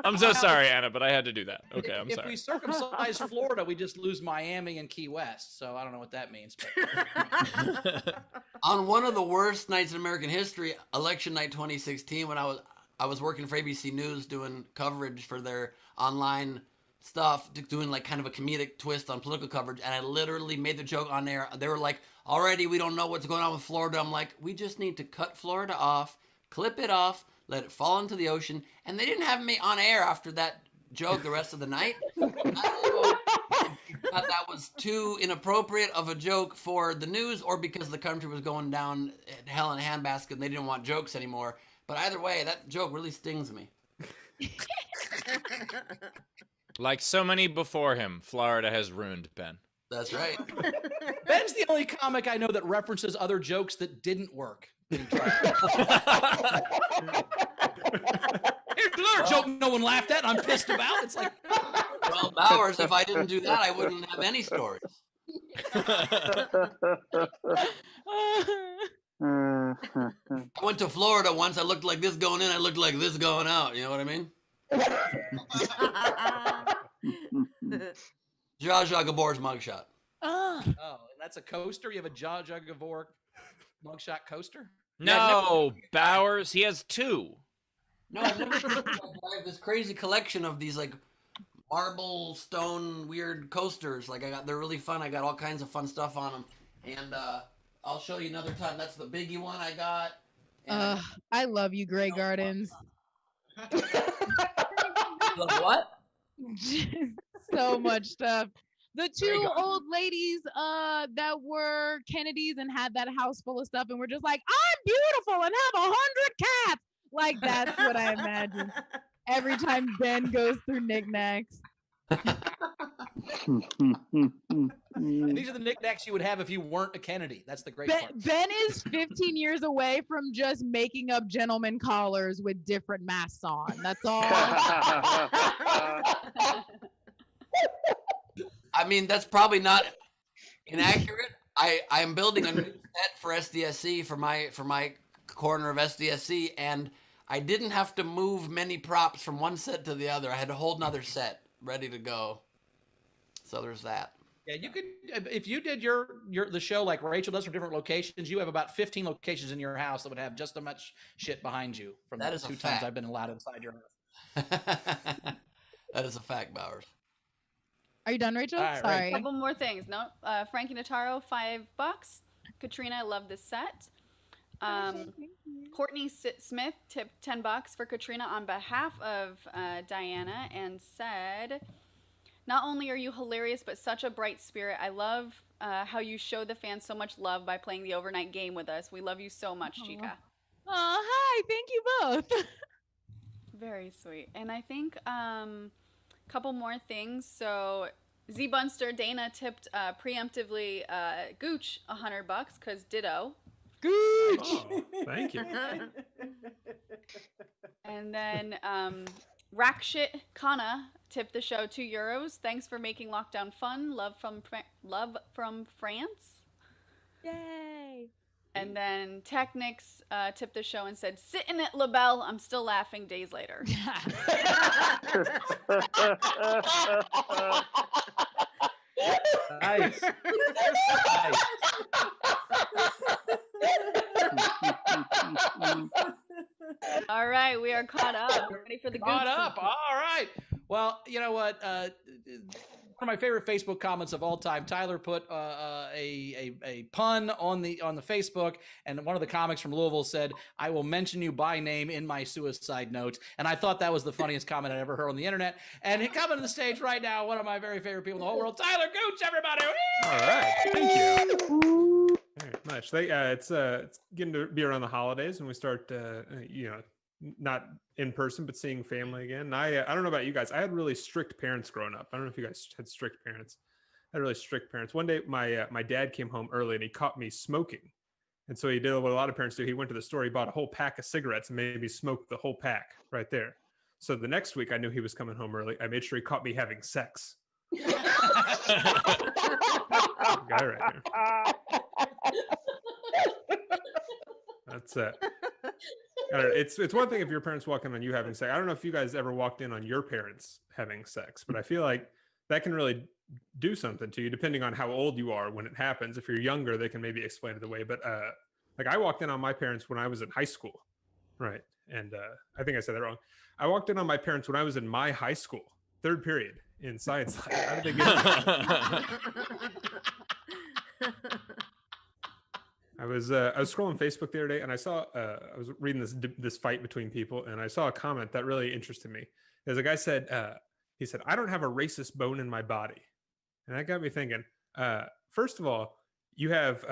[SPEAKER 2] I'm so sorry, Anna, but I had to do that. Okay, I'm
[SPEAKER 4] if
[SPEAKER 2] sorry.
[SPEAKER 4] we circumcise Florida, we just lose Miami and Key West. So I don't know what that means. But
[SPEAKER 1] on one of the worst nights in American history, election night 2016, when I was working for ABC News doing coverage for their online stuff, doing like kind of a comedic twist on political coverage, and I literally made the joke on air. They were like, already we don't know what's going on with Florida. I'm like, we just need to cut Florida off, clip it off, let it fall into the ocean. And they didn't have me on air after that joke the rest of the night. I don't know if that was too inappropriate of a joke for the news, or because the country was going down hell in a handbasket and they didn't want jokes anymore. But either way, that joke really stings me.
[SPEAKER 2] Like so many before him, Florida has ruined Ben.
[SPEAKER 1] That's right.
[SPEAKER 4] Ben's the only comic I know that references other jokes that didn't work. Here's another joke no one laughed at and I'm pissed about. It's like,
[SPEAKER 1] well, Bowers, if I didn't do that, I wouldn't have any stories. I went to Florida once. I looked like this going in. I looked like this going out. You know what I mean? Zsa Zsa Gabor's mugshot.
[SPEAKER 8] Oh,
[SPEAKER 4] and that's a coaster? You have a Zsa Zsa Gabor mugshot coaster?
[SPEAKER 2] No, Bowers, he has two.
[SPEAKER 1] No, I've never. I have this crazy collection of these like marble, stone, weird coasters. Like they're really fun. I got all kinds of fun stuff on them, and I'll show you another time. That's the biggie one I got. And
[SPEAKER 8] I love you, Grey Gardens.
[SPEAKER 1] what?
[SPEAKER 8] So much stuff. The two old ladies that were Kennedys and had that house full of stuff and were just like, I'm beautiful and have 100 cats. Like, that's what I imagine every time Ben goes through knickknacks.
[SPEAKER 4] And these are the knickknacks you would have if you weren't a Kennedy. That's the great part.
[SPEAKER 8] Ben is 15 years away from just making up gentleman collars with different masks on. That's all.
[SPEAKER 1] I mean, that's probably not inaccurate. I am building a new set for SDSC for my corner of SDSC, and I didn't have to move many props from one set to the other. I had a whole nother set ready to go. So there's that.
[SPEAKER 4] Yeah, you could, if you did the show like Rachel does from different locations, you have about 15 locations in your house that would have just as much shit behind you from
[SPEAKER 1] That
[SPEAKER 4] the
[SPEAKER 1] is a
[SPEAKER 4] two
[SPEAKER 1] fact.
[SPEAKER 4] times I've been allowed inside your house.
[SPEAKER 1] That is a fact, Bowers.
[SPEAKER 8] Are you done, Rachel?
[SPEAKER 4] All right,
[SPEAKER 8] Sorry.
[SPEAKER 5] Couple more things. No, Frankie Notaro, $5. Katrina, I love this set. Courtney Smith tipped $10 for Katrina on behalf of Diana and said, "Not only are you hilarious, but such a bright spirit. I love how you show the fans so much love by playing the overnight game with us. We love you so much, Chica."
[SPEAKER 8] Oh, hi. Thank you both.
[SPEAKER 5] Very sweet. And I think couple more things. So Z Bunster Dana tipped preemptively Gooch $100 because ditto.
[SPEAKER 8] Gooch.
[SPEAKER 9] Oh, thank you.
[SPEAKER 5] And then Rackshit Kana tipped the show €2. Thanks for making lockdown fun. Love from France.
[SPEAKER 8] Yay.
[SPEAKER 5] And then Technics tipped the show and said, "Sitting at LaBelle, I'm still laughing days later."
[SPEAKER 4] Nice.
[SPEAKER 5] All right, we are caught up. We're ready for the
[SPEAKER 4] Caught
[SPEAKER 5] Gooch.
[SPEAKER 4] up. All right. Well, you know what? One of my favorite Facebook comments of all time. Tyler put a pun on the Facebook, and one of the comics from Louisville said, "I will mention you by name in my suicide note." And I thought that was the funniest comment I'd ever heard on the internet. And he coming to the stage right now, one of my very favorite people in the whole world, Tyler Gooch. Everybody!
[SPEAKER 9] All right, thank you. Very much. It's getting to be around the holidays, and we start, not in person, but seeing family again. And I don't know about you guys. I had really strict parents growing up. I don't know if you guys had strict parents. I had really strict parents. One day, my dad came home early, and he caught me smoking. And so he did what a lot of parents do. He went to the store, he bought a whole pack of cigarettes, and made me smoke the whole pack right there. So the next week, I knew he was coming home early. I made sure he caught me having sex. Guy right here. That's it. It's one thing if your parents walk in on you having sex. I don't know if you guys ever walked in on your parents having sex, but I feel like that can really do something to you depending on how old you are when it happens. If you're younger, they can maybe explain it away. But like I walked in on my parents when I was in high school, right? And I think I said that wrong. I walked in on my parents when I was in my high school, third period in science lab. How did they get it? I was scrolling Facebook the other day, and I saw I was reading this fight between people, and I saw a comment that really interested me. There's a guy said he said, "I don't have a racist bone in my body," and that got me thinking. First of all, you have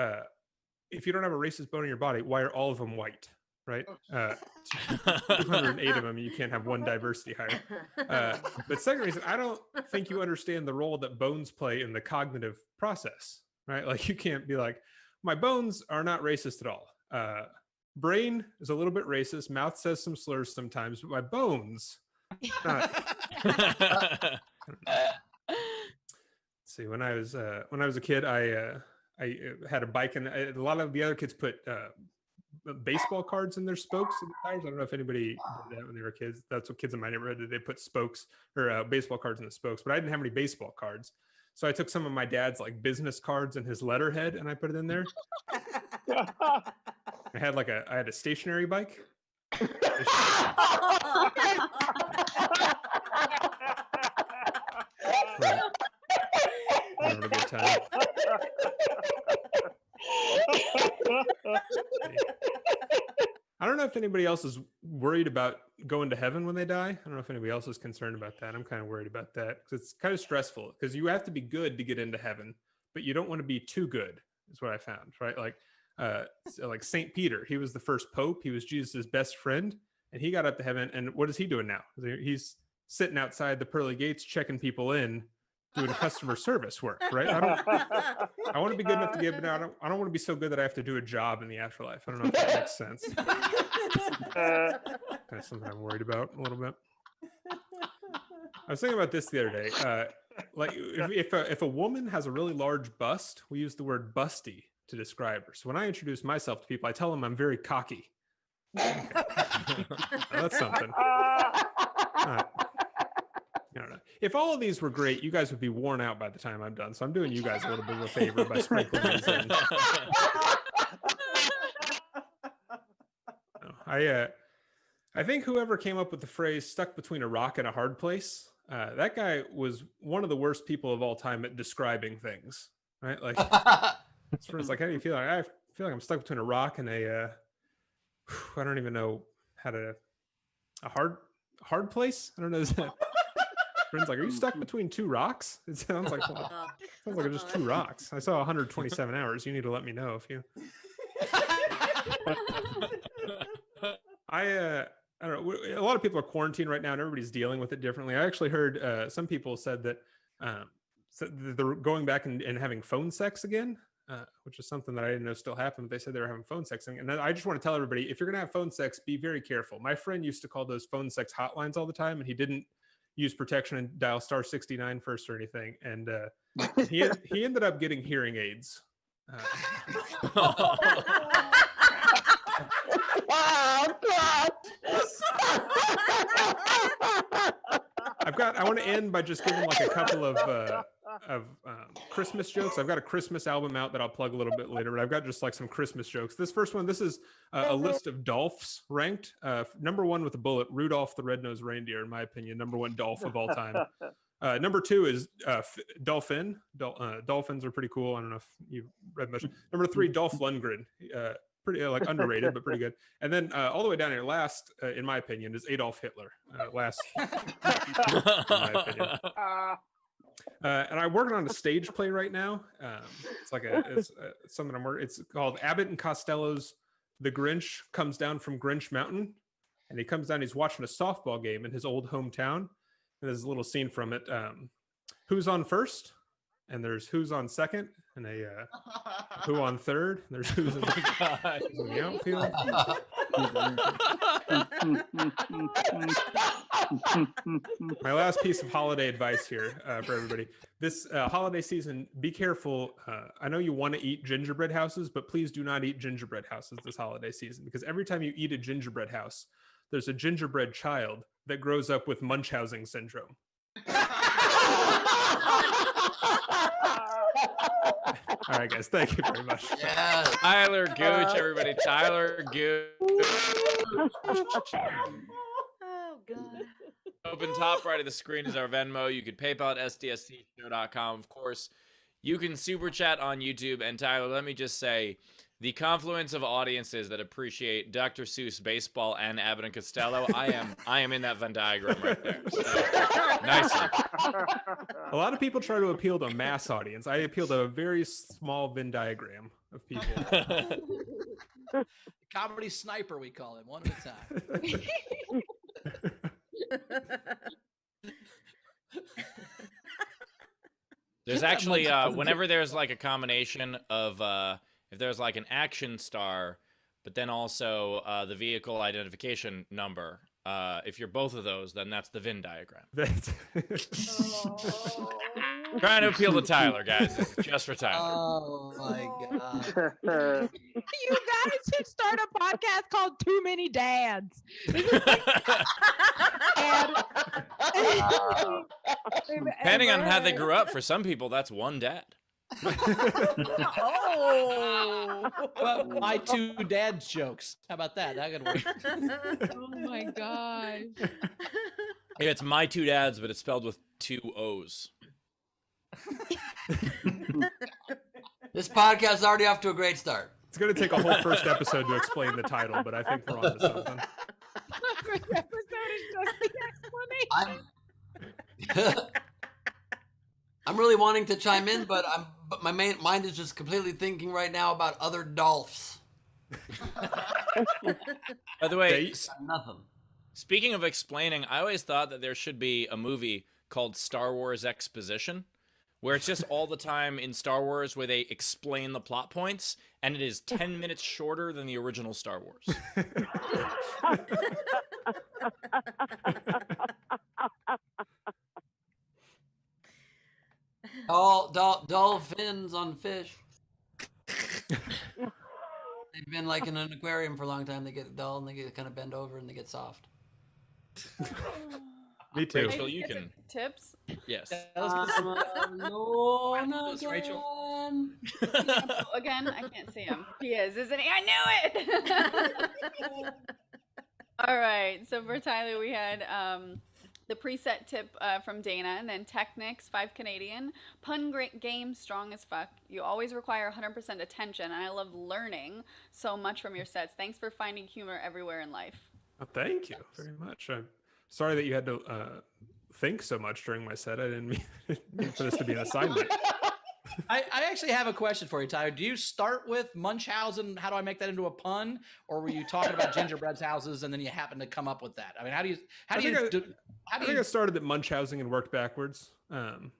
[SPEAKER 9] if you don't have a racist bone in your body, why are all of them white? Right? 208 of them, you can't have one diversity hire. But second reason, I don't think you understand the role that bones play in the cognitive process, right? Like you can't be like, my bones are not racist at all. Brain is a little bit racist. Mouth says some slurs sometimes, but my bones, not. See, when I was a kid, I had a bike, and a lot of the other kids put baseball cards in their spokes in the tires. I don't know if anybody did that when they were kids. That's what kids in my neighborhood did. They put spokes or baseball cards in the spokes, but I didn't have any baseball cards. So I took some of my dad's like business cards and his letterhead, and I put it in there. I had a stationary bike. Having a good time. I don't know if anybody else is worried about going to heaven when they die. I don't know if anybody else is concerned about that. I'm kind of worried about that because it's kind of stressful because you have to be good to get into heaven, but you don't want to be too good is what I found, right? Like St. Peter, he was the first pope. He was Jesus' best friend, and he got up to heaven. And what is he doing now? He's sitting outside the pearly gates, checking people in, doing customer service work, right? I want to be good enough to give, but I don't want to be so good that I have to do a job in the afterlife. I don't know if that makes sense. That's something I'm worried about a little bit. I was thinking about this the other day. Like if a woman has a really large bust, we use the word busty to describe her. So when I introduce myself to people, I tell them I'm very cocky. Okay. That's something. I don't know. If all of these were great, you guys would be worn out by the time I'm done. So I'm doing you guys a little bit of a favor by sprinkling these in. I think whoever came up with the phrase "stuck between a rock and a hard place" that guy was one of the worst people of all time at describing things, right? Like, it's like, how do you feel? I feel like I'm stuck between a rock and a, I don't even know how to, a hard place? I don't know. Is that, friend's like, are you stuck between two rocks? It sounds like, well, sounds like it's just two rocks. I saw 127 hours. You need to let me know if you. I don't know. A lot of people are quarantined right now, and everybody's dealing with it differently. I actually heard some people said that they're going back and having phone sex again, which is something that I didn't know still happened. They said they were having phone sex, and I just want to tell everybody, if you're gonna have phone sex, be very careful. My friend used to call those phone sex hotlines all the time, and he didn't use protection and dial *69 first or anything, and he ended up getting hearing aids. I want to end by just giving like a couple of Christmas jokes. I've got a Christmas album out that I'll plug a little bit later, but I've got just like some Christmas jokes. This first one, this is a list of Dolphs ranked. Number 1 with a bullet, Rudolph the Red-Nosed Reindeer, in my opinion, number 1 Dolph of all time. Number 2 is Dolphin. Dolphins are pretty cool. I don't know if you've read much. Number 3, Dolph Lundgren. Pretty like underrated, but pretty good. And then all the way down here, last, in my opinion, is Adolf Hitler. Last, in my opinion. And I'm working on a stage play right now. It's like it's something I'm working. It's called Abbott and Costello's The Grinch Comes Down from Grinch Mountain, and he comes down. He's watching a softball game in his old hometown, and there's a little scene from it. Who's on first? And there's who's on second, and a who on third. And there's who's in the outfield. My last piece of holiday advice here for everybody. This holiday season, be careful. I know you want to eat gingerbread houses, but please do not eat gingerbread houses this holiday season, because every time you eat a gingerbread house, there's a gingerbread child that grows up with Munchausen syndrome. All right, guys. Thank you very much.
[SPEAKER 1] Yeah.
[SPEAKER 2] Tyler Gooch, everybody. Tyler Gooch.
[SPEAKER 10] Oh God.
[SPEAKER 2] Open top right of the screen is our Venmo. You could PayPal at sdscshow.com. Of course, you can super chat on YouTube. And Tyler, let me just say, the confluence of audiences that appreciate Dr. Seuss baseball and Abbott and Costello, I am in that Venn diagram right there. So, nicely.
[SPEAKER 9] A lot of people try to appeal to a mass audience. I appeal to a very small Venn diagram of people.
[SPEAKER 4] Comedy sniper, we call him, one at a time.
[SPEAKER 2] There's actually, whenever there's like a combination of, if there's like an action star, but then also the vehicle identification number, if you're both of those, then that's the Venn diagram. Trying to appeal to Tyler, guys. This is just for Tyler.
[SPEAKER 4] Oh my God.
[SPEAKER 8] You guys should start a podcast called Too Many Dads.
[SPEAKER 2] Depending on how they grew up, for some people, that's one dad.
[SPEAKER 10] Oh.
[SPEAKER 4] Well, my 2 dads jokes. How about that? That could work.
[SPEAKER 8] Oh my gosh.
[SPEAKER 2] Yeah, it's my 2 dads, but it's spelled with 2 O's.
[SPEAKER 1] This podcast is already off to a great start.
[SPEAKER 9] It's going to take a whole first episode to explain the title, but I think we're on to something.
[SPEAKER 8] First episode is just the explanation.
[SPEAKER 1] I'm really wanting to chime in, but my mind is just completely thinking right now about other Dolphs.
[SPEAKER 2] By the way,
[SPEAKER 1] Nothing.
[SPEAKER 2] speaking of explaining, I always thought that there should be a movie called Star Wars Exposition, where it's just all the time in Star Wars where they explain the plot points, and it is 10 minutes shorter than the original Star Wars.
[SPEAKER 1] Dolphins on fish. They've been like in an aquarium for a long time. They get dull and they get kind of bend over and they get soft.
[SPEAKER 9] Me too.
[SPEAKER 2] Rachel, you can.
[SPEAKER 5] Tips?
[SPEAKER 2] Yes.
[SPEAKER 1] No, not
[SPEAKER 4] Rachel.
[SPEAKER 5] Again, I can't see him. He is, isn't he? I knew it! All right. So for Tyler, we had The preset tip from Dana, and then Technics, 5 Canadian. Pun game, strong as fuck. You always require 100% attention, and I love learning so much from your sets. Thanks for finding humor everywhere in life.
[SPEAKER 9] Oh, thank you very much. I'm sorry that you had to think so much during my set. I didn't mean for this to be an assignment.
[SPEAKER 4] I actually have a question for you, Tyler. Do you start with Munchausen? How do I make that into a pun? Or were you talking about gingerbread houses and then you happen to come up with that? I mean, I think
[SPEAKER 9] I started at Munchausen and worked backwards. And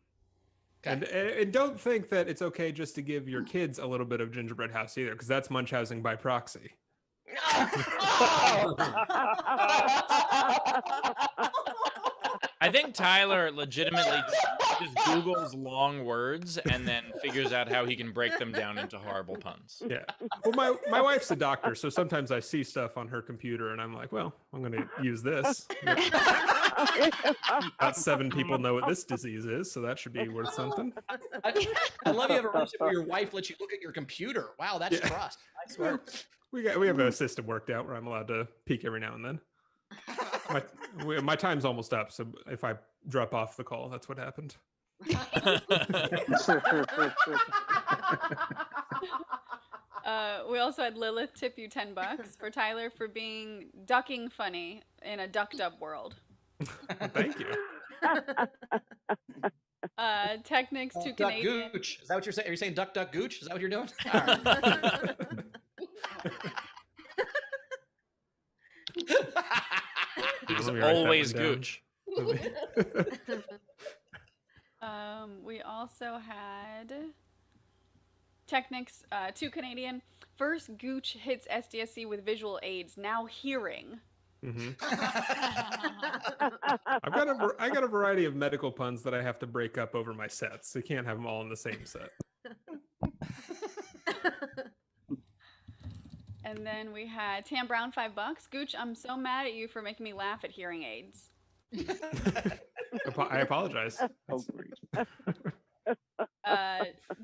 [SPEAKER 9] don't think that it's okay just to give your kids a little bit of gingerbread house either, because that's Munchausen by proxy.
[SPEAKER 2] I think Tyler legitimately just Googles long words and then figures out how he can break them down into horrible puns.
[SPEAKER 9] Yeah. Well, my wife's a doctor, so sometimes I see stuff on her computer and I'm like, well, I'm going to use this. About 7 people know what this disease is, so that should be worth something.
[SPEAKER 4] I love you have a relationship where your wife lets you look at your computer. Wow, that's trust. I swear.
[SPEAKER 9] We have a system worked out where I'm allowed to peek every now and then. My time's almost up, so if I drop off the call, that's what happened.
[SPEAKER 5] We also had Lilith tip you $10 for Tyler for being ducking funny in a ducked up world.
[SPEAKER 9] Thank you.
[SPEAKER 5] Technics, 2 Canadian.
[SPEAKER 4] Gooch. Is that what you're saying? Are you saying duck, duck, gooch? Is that what you're doing? All right.
[SPEAKER 2] He's always Gooch.
[SPEAKER 5] We also had Technics, 2 Canadian. First, Gooch hits SDSC with visual aids. Now hearing.
[SPEAKER 9] Mm-hmm. I got a variety of medical puns that I have to break up over my sets. So you can't have them all in the same set.
[SPEAKER 5] And then we had Tam Brown, $5. Gooch, I'm so mad at you for making me laugh at hearing aids.
[SPEAKER 9] I apologize.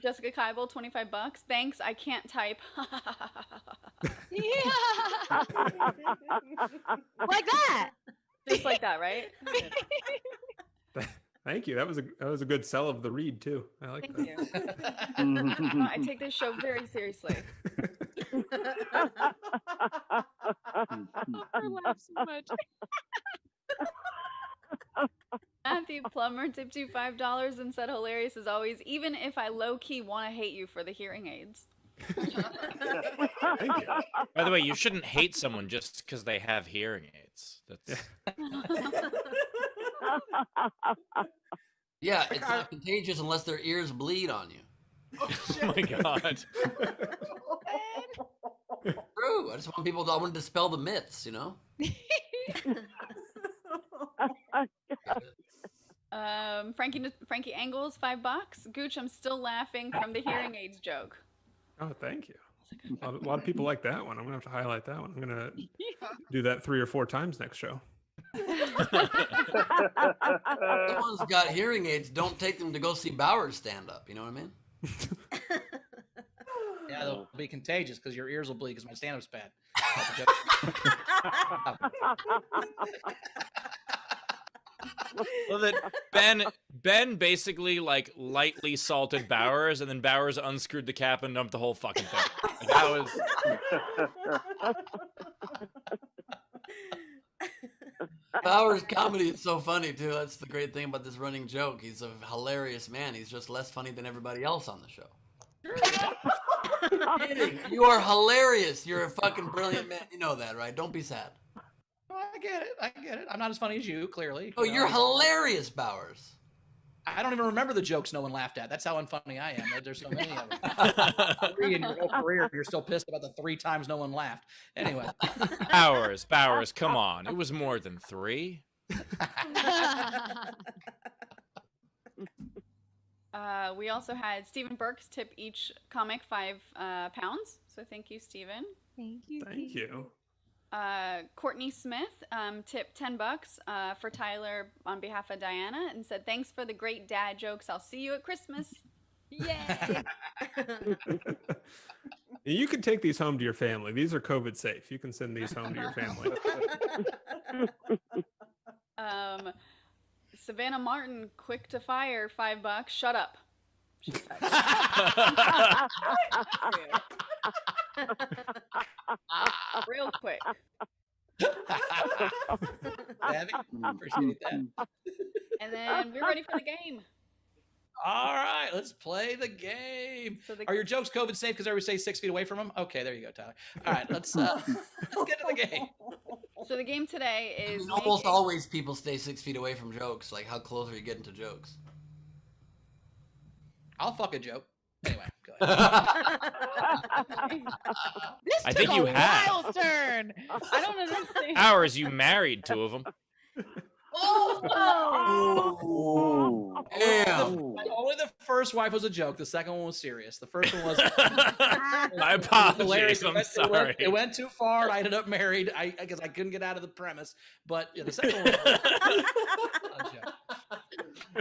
[SPEAKER 5] Jessica Keibel, $25. Thanks, I can't type.
[SPEAKER 8] Yeah. Like that.
[SPEAKER 5] Just like that, right?
[SPEAKER 9] Thank you. That was a good sell of the read too. I like
[SPEAKER 5] Thank
[SPEAKER 9] that.
[SPEAKER 5] you. I take this show very seriously.
[SPEAKER 8] I laugh so much.
[SPEAKER 5] Matthew Plummer tipped you $5 and said hilarious as always, even if I low-key want to hate you for the hearing aids.
[SPEAKER 9] Thank you.
[SPEAKER 2] By the way, you shouldn't hate someone just because they have hearing aids. That's
[SPEAKER 1] Yeah, it's not contagious unless their ears bleed on you.
[SPEAKER 2] oh my god.
[SPEAKER 1] True. I just want people to, I want to dispel the myths, you know?
[SPEAKER 5] Frankie Angles, $5. Gooch, I'm still laughing from the hearing aids joke.
[SPEAKER 9] Oh, thank you. A lot of people like that one. I'm gonna have to highlight that one. I'm gonna do that 3 or 4 times next show.
[SPEAKER 1] Someone's got hearing aids, don't take them to go see Bowers stand up, you know what I mean?
[SPEAKER 4] Yeah, they'll be contagious because your ears will bleed because my stand-up's bad.
[SPEAKER 2] Well, that Ben basically like lightly salted Bowers, and then Bowers unscrewed the cap and dumped the whole fucking thing. That was.
[SPEAKER 1] Bowers' comedy is so funny too. That's the great thing about this running joke. He's a hilarious man. He's just less funny than everybody else on the show. Kidding. You are hilarious. You're a fucking brilliant man. You know that, right? Don't be sad.
[SPEAKER 4] I get it. I'm not as funny as you, clearly.
[SPEAKER 1] Oh, you're hilarious, Bowers.
[SPEAKER 4] I don't even remember the jokes no one laughed at. That's how unfunny I am. There's so many of them. 3 in your whole career, you're still pissed about the 3 times no one laughed. Anyway.
[SPEAKER 2] Bowers, come on. It was more than 3.
[SPEAKER 5] We also had Stephen Burks tip each comic £5. So thank you, Stephen.
[SPEAKER 8] Thank you.
[SPEAKER 9] Thank you.
[SPEAKER 5] Courtney Smith tipped $10 for Tyler on behalf of Diana and said, thanks for the great dad jokes. I'll see you at Christmas.
[SPEAKER 8] Yay.
[SPEAKER 9] You can take these home to your family. These are COVID safe. You can send these home to your family.
[SPEAKER 5] Savannah Martin, quick to fire, $5. Shut up. She said. Real quick.
[SPEAKER 4] Abby, appreciate that.
[SPEAKER 5] And then we're ready for the game.
[SPEAKER 4] All right, let's play the game.
[SPEAKER 5] So
[SPEAKER 4] Are your jokes COVID safe because everybody stays 6 feet away from them? Okay, there you go, Tyler. All right, let's get to the game.
[SPEAKER 5] So the game today
[SPEAKER 1] I
[SPEAKER 5] is
[SPEAKER 1] mean, almost always people stay 6 feet away from jokes. Like, how close are you getting to jokes?
[SPEAKER 4] I'll fuck a joke. Anyway, go
[SPEAKER 8] This
[SPEAKER 2] I
[SPEAKER 8] took
[SPEAKER 2] think
[SPEAKER 8] a
[SPEAKER 2] you have.
[SPEAKER 8] wild turn.
[SPEAKER 5] I don't understand.
[SPEAKER 2] Hours, you married 2 of them.
[SPEAKER 1] Oh, damn.
[SPEAKER 4] Only the first wife was a joke. The second one was serious. The first one was
[SPEAKER 2] My apologies.
[SPEAKER 4] hilarious.
[SPEAKER 2] I'm sorry.
[SPEAKER 4] It went too far. I ended up married. I guess I couldn't get out of the premise. But yeah, the second one was a joke.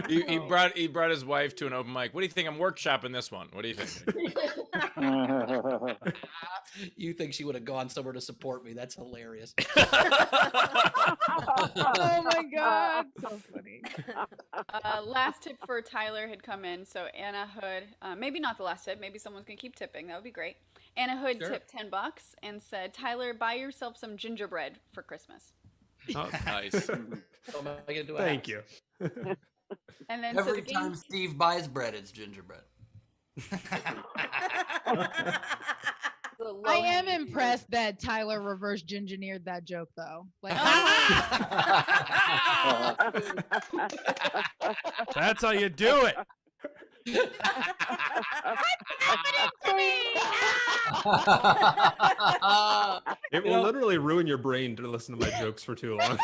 [SPEAKER 2] He brought his wife to an open mic. What do you think? I'm workshopping this one. What do you think?
[SPEAKER 4] You think she would have gone somewhere to support me? That's hilarious.
[SPEAKER 8] Oh my god, so funny.
[SPEAKER 5] Last tip for Tyler had come in. So Anna Hood, maybe not the last tip. Maybe someone's gonna keep tipping. That would be great. Anna Hood tipped $10 and said, "Tyler, buy yourself some gingerbread for Christmas."
[SPEAKER 2] Oh, nice.
[SPEAKER 9] Thank you.
[SPEAKER 5] And then
[SPEAKER 1] Every time Steve buys bread, it's gingerbread.
[SPEAKER 8] I am impressed that Tyler reverse engineered that joke though. Like,
[SPEAKER 6] That's how you do it.
[SPEAKER 9] It will literally ruin your brain to listen to my jokes for too long.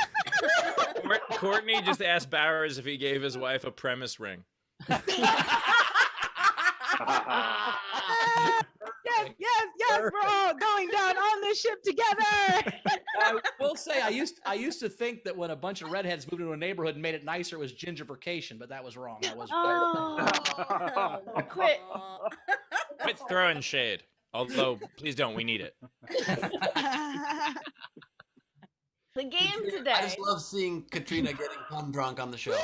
[SPEAKER 2] Courtney just asked Bowers if he gave his wife a premise ring.
[SPEAKER 8] yes, we're all going down on this ship together.
[SPEAKER 4] I will say I used to think that when a bunch of redheads moved into a neighborhood and made it nicer, it was gentrification, but that was wrong. I was
[SPEAKER 5] quit.
[SPEAKER 2] Quit throwing shade. Although, please don't. We need it.
[SPEAKER 5] The game today.
[SPEAKER 1] I just love seeing Katrina getting pun drunk on the show.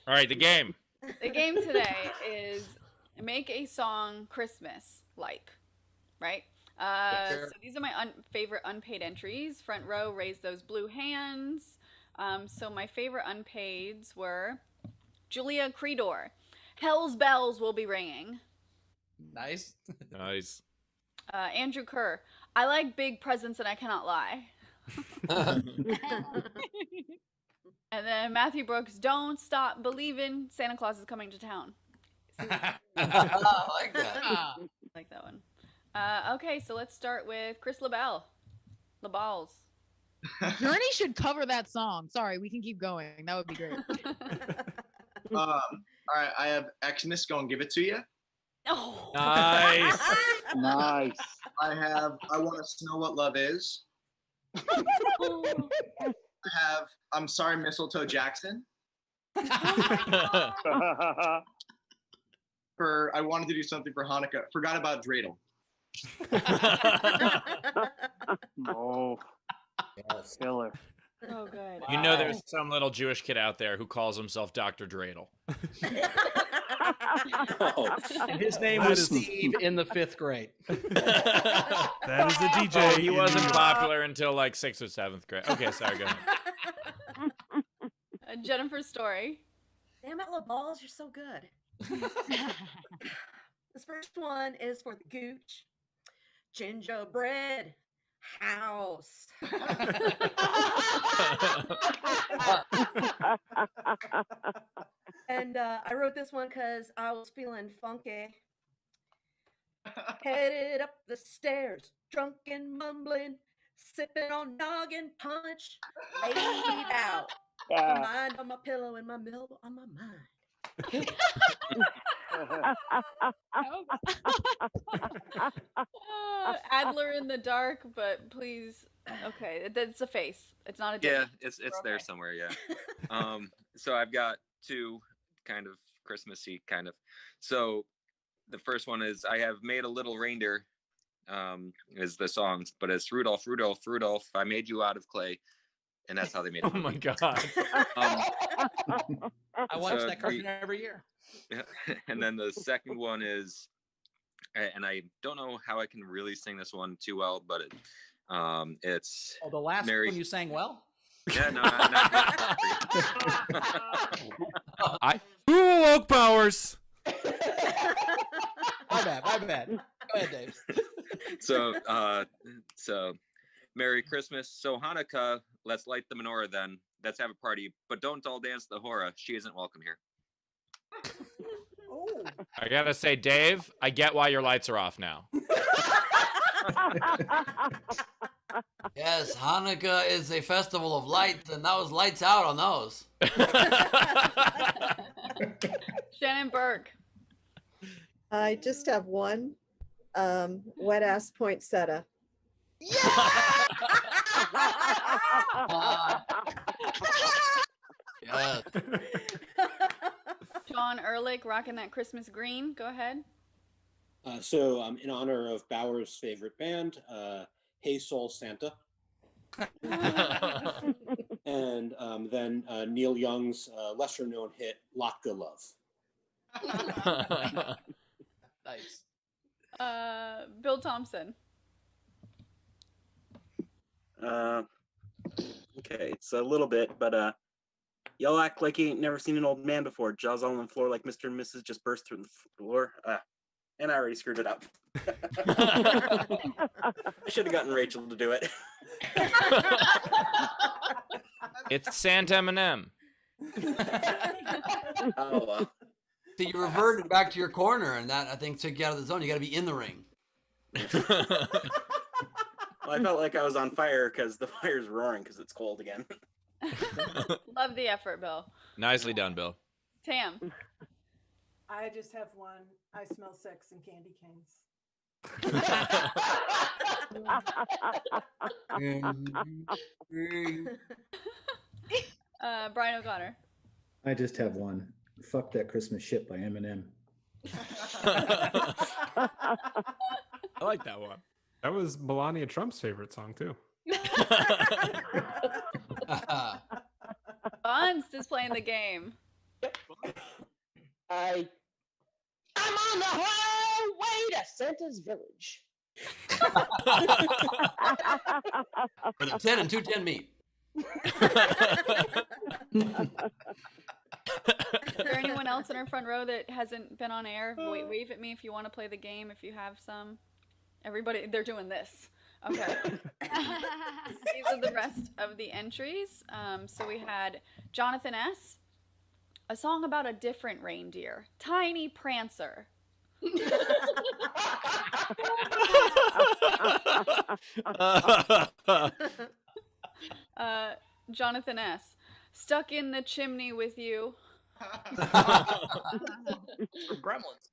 [SPEAKER 2] All right, the game.
[SPEAKER 5] The game today is make a song Christmas like, right? So these are my favorite unpaid entries. Front row, raise those blue hands. So my favorite unpaids were Julia Creedor. Hell's bells will be ringing.
[SPEAKER 4] Nice.
[SPEAKER 2] Nice.
[SPEAKER 5] Andrew Kerr. I like big presents and I cannot lie. And then Matthew Brooks. Don't stop believing Santa Claus is coming to town.
[SPEAKER 1] I like that.
[SPEAKER 5] I like that one. Okay, so let's start with Chris LaBelle. LaBalls.
[SPEAKER 8] Journey should cover that song. Sorry, we can keep going. That would be great.
[SPEAKER 3] All right, I have Xmas Gonna Give It to You.
[SPEAKER 5] Oh.
[SPEAKER 2] Nice.
[SPEAKER 3] Nice. I have I Want to Know What Love Is. I have I'm Sorry Mistletoe Jackson. For I wanted to do something for Hanukkah. Forgot about Dreidel.
[SPEAKER 10] Oh,
[SPEAKER 1] Yes.
[SPEAKER 10] killer.
[SPEAKER 5] Oh, good.
[SPEAKER 2] You know there's some little Jewish kid out there who calls himself Dr. Dreidel.
[SPEAKER 4] And his name was Steve in the 5th grade.
[SPEAKER 6] That is the DJ.
[SPEAKER 2] He wasn't popular until like 6th or 7th grade. Okay, sorry, go ahead.
[SPEAKER 5] Jennifer's story.
[SPEAKER 11] Damn it, LaBalls, you're so good. This first one is for the Gooch. Gingerbread house. And I wrote this one because I was feeling funky. Headed up the stairs, drunk and mumbling, sipping on noggin punch, laid out. My mind on my pillow and my milk on my mind.
[SPEAKER 5] Adler in the dark, but please. Okay, that's a face. It's not a.
[SPEAKER 12] Yeah,
[SPEAKER 5] difference.
[SPEAKER 12] it's
[SPEAKER 5] We're
[SPEAKER 12] there
[SPEAKER 5] okay.
[SPEAKER 12] somewhere. Yeah. So I've got two kind of Christmassy kind of. So the first one is I have made a little reindeer is the songs, but it's Rudolph, Rudolph, Rudolph, I made you out of clay, and that's how they made it.
[SPEAKER 2] Oh my god.
[SPEAKER 4] I watch that cartoon every year.
[SPEAKER 12] And then the second one is, and I don't know how I can really sing this one too well, but it's
[SPEAKER 4] the last one you sang well.
[SPEAKER 12] Yeah, no,
[SPEAKER 6] I Ooh, Oak Powers.
[SPEAKER 4] My bad. Go ahead, Dave.
[SPEAKER 12] So Merry Christmas. So Hanukkah, let's light the menorah then. Let's have a party, but don't all dance the hora. She isn't welcome here.
[SPEAKER 2] I gotta say, Dave, I get why your lights are off now.
[SPEAKER 1] Yes, Hanukkah is a festival of lights, and that was lights out on those.
[SPEAKER 5] Shannon Burke.
[SPEAKER 13] I just have one. Wet ass poinsettia.
[SPEAKER 1] Yes.
[SPEAKER 5] John Ehrlich rocking that Christmas green. Go ahead.
[SPEAKER 14] So in honor of Bauer's favorite band, Hey Soul Santa. And then Neil Young's lesser known hit, Latka Love.
[SPEAKER 5] Nice. Bill Thompson.
[SPEAKER 10] Okay, it's a little bit, but y'all act like you ain't never seen an old man before. Jaws all on the floor like Mr. and Mrs. just burst through the floor. And I already screwed it up. I should have gotten Rachel to do it.
[SPEAKER 2] It's Santa Eminem.
[SPEAKER 10] Oh, well.
[SPEAKER 1] So you reverted back to your corner, and that, I think, took you out of the zone. You got to be in the ring.
[SPEAKER 10] Well, I felt like I was on fire because the fire's roaring because it's cold again.
[SPEAKER 5] Love the effort, Bill.
[SPEAKER 2] Nicely done, Bill.
[SPEAKER 5] Tam.
[SPEAKER 7] I just have one. I smell sex and candy canes.
[SPEAKER 5] Brian O'Connor.
[SPEAKER 15] I just have one. Fuck That Christmas Shit by Eminem.
[SPEAKER 2] I like that one.
[SPEAKER 9] That was Melania Trump's favorite song too.
[SPEAKER 5] Bunst is playing the game.
[SPEAKER 16] I'm on the highway to Santa's village.
[SPEAKER 1] For the 10 and 210 meet.
[SPEAKER 5] Is there anyone else in our front row that hasn't been on air? Wave at me if you want to play the game, if you have some. Everybody, they're doing this. Okay. These are the rest of the entries. So we had Jonathan S., a song about a different reindeer, Tiny Prancer. Jonathan S., stuck in the chimney with you.
[SPEAKER 4] Gremlins.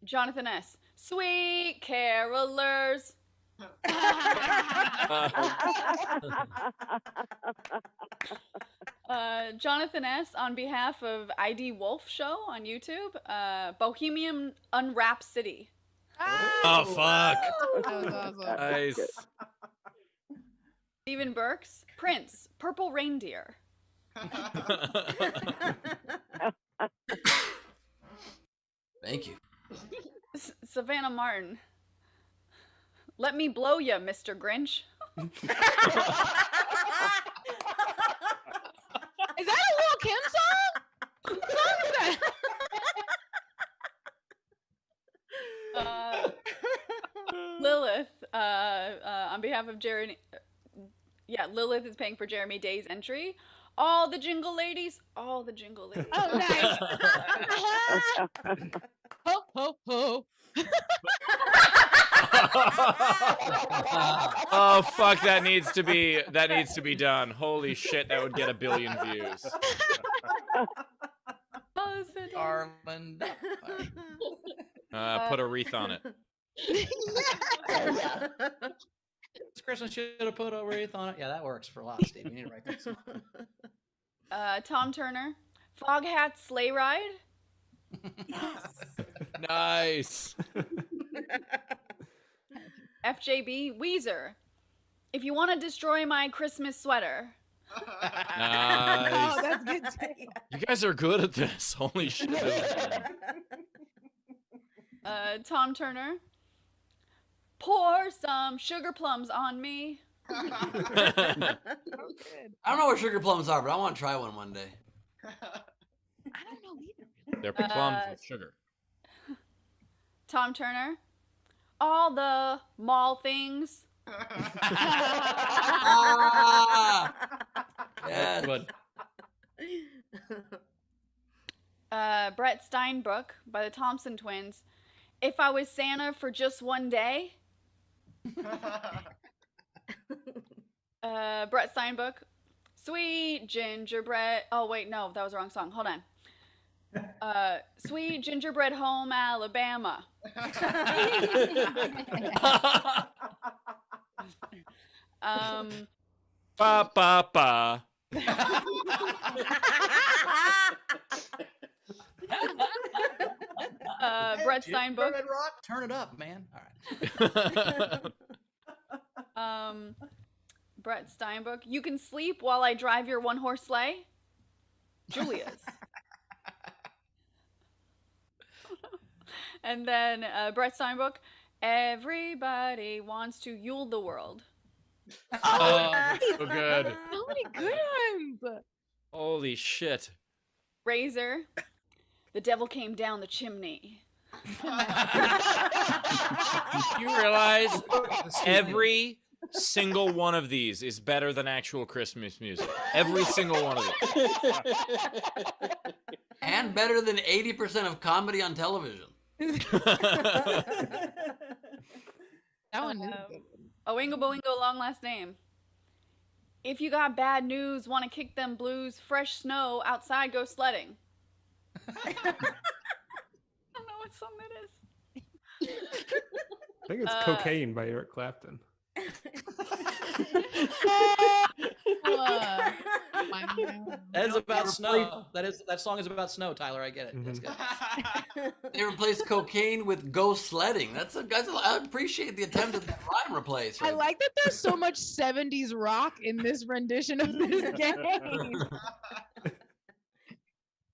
[SPEAKER 5] Jonathan S., sweet carolers. Jonathan S., on behalf of ID Wolf Show on YouTube, Bohemian Unwrap City.
[SPEAKER 2] Oh, fuck.
[SPEAKER 8] That was awesome.
[SPEAKER 2] Nice.
[SPEAKER 5] Stephen Burks, Prince, Purple Reindeer.
[SPEAKER 1] Thank you.
[SPEAKER 5] Savannah Martin, let me blow ya, Mr. Grinch.
[SPEAKER 8] Is that a Lil' Kim song? What song is that?
[SPEAKER 5] Lilith, on behalf of Jeremy, Lilith is paying for Jeremy Day's entry. All the jingle ladies, all the jingle ladies.
[SPEAKER 8] Oh, nice. Ho, ho, ho.
[SPEAKER 2] Oh fuck, that needs to be done. Holy shit, that would get 1 billion views.
[SPEAKER 5] Oh, that's fantastic.
[SPEAKER 4] Armand.
[SPEAKER 2] Put a wreath on it.
[SPEAKER 4] This Christmas should have put a wreath on it. Yeah, that works for a lot, Steve. You need to write that song.
[SPEAKER 5] Tom Turner, Foghat Sleigh Ride.
[SPEAKER 2] Nice.
[SPEAKER 5] FJB Weezer. If you want to destroy my Christmas sweater.
[SPEAKER 2] Nice.
[SPEAKER 8] Oh, that's good too.
[SPEAKER 2] You guys are good at this. Holy shit.
[SPEAKER 5] Tom Turner. Pour some sugar plums on me.
[SPEAKER 1] I don't know what sugar plums are, but I want to try one day.
[SPEAKER 8] I don't know either.
[SPEAKER 2] They're plums with sugar.
[SPEAKER 5] Tom Turner. All the mall things.
[SPEAKER 1] Yes.
[SPEAKER 2] Good.
[SPEAKER 5] Brett Steinbrook by the Thompson Twins. If I was Santa for just one day. Brett Steinbrook. Sweet gingerbread. Oh, wait, no, that was the wrong song. Hold on. Sweet gingerbread home, Alabama.
[SPEAKER 2] Ba ba ba.
[SPEAKER 5] Brett Steinbrook.
[SPEAKER 4] Red Rock, turn it up, man. All
[SPEAKER 5] right. Brett Steinbrook. You can sleep while I drive your one-horse sleigh. Julia's. And then Brett Steinbrook. Everybody wants to Yule the world.
[SPEAKER 2] Oh, that's so good.
[SPEAKER 8] So many good ones.
[SPEAKER 2] Holy shit.
[SPEAKER 5] Razor. The devil came down the chimney.
[SPEAKER 2] You realize every single one of these is better than actual Christmas music. Every single one of them.
[SPEAKER 1] And better than 80% of comedy on television.
[SPEAKER 8] That one is a good one.
[SPEAKER 5] Oingo Boingo, long last name. If you got bad news, want to kick them blues, fresh snow, outside, go sledding. I don't know what song that is.
[SPEAKER 9] I think it's Cocaine by Eric Clapton.
[SPEAKER 4] That is about snow. That song is about snow, Tyler. I get it. That's good.
[SPEAKER 1] They replaced cocaine with go sledding. I appreciate the attempt at the rhyme replace.
[SPEAKER 8] I like that there's so much 70s rock in this rendition of this game.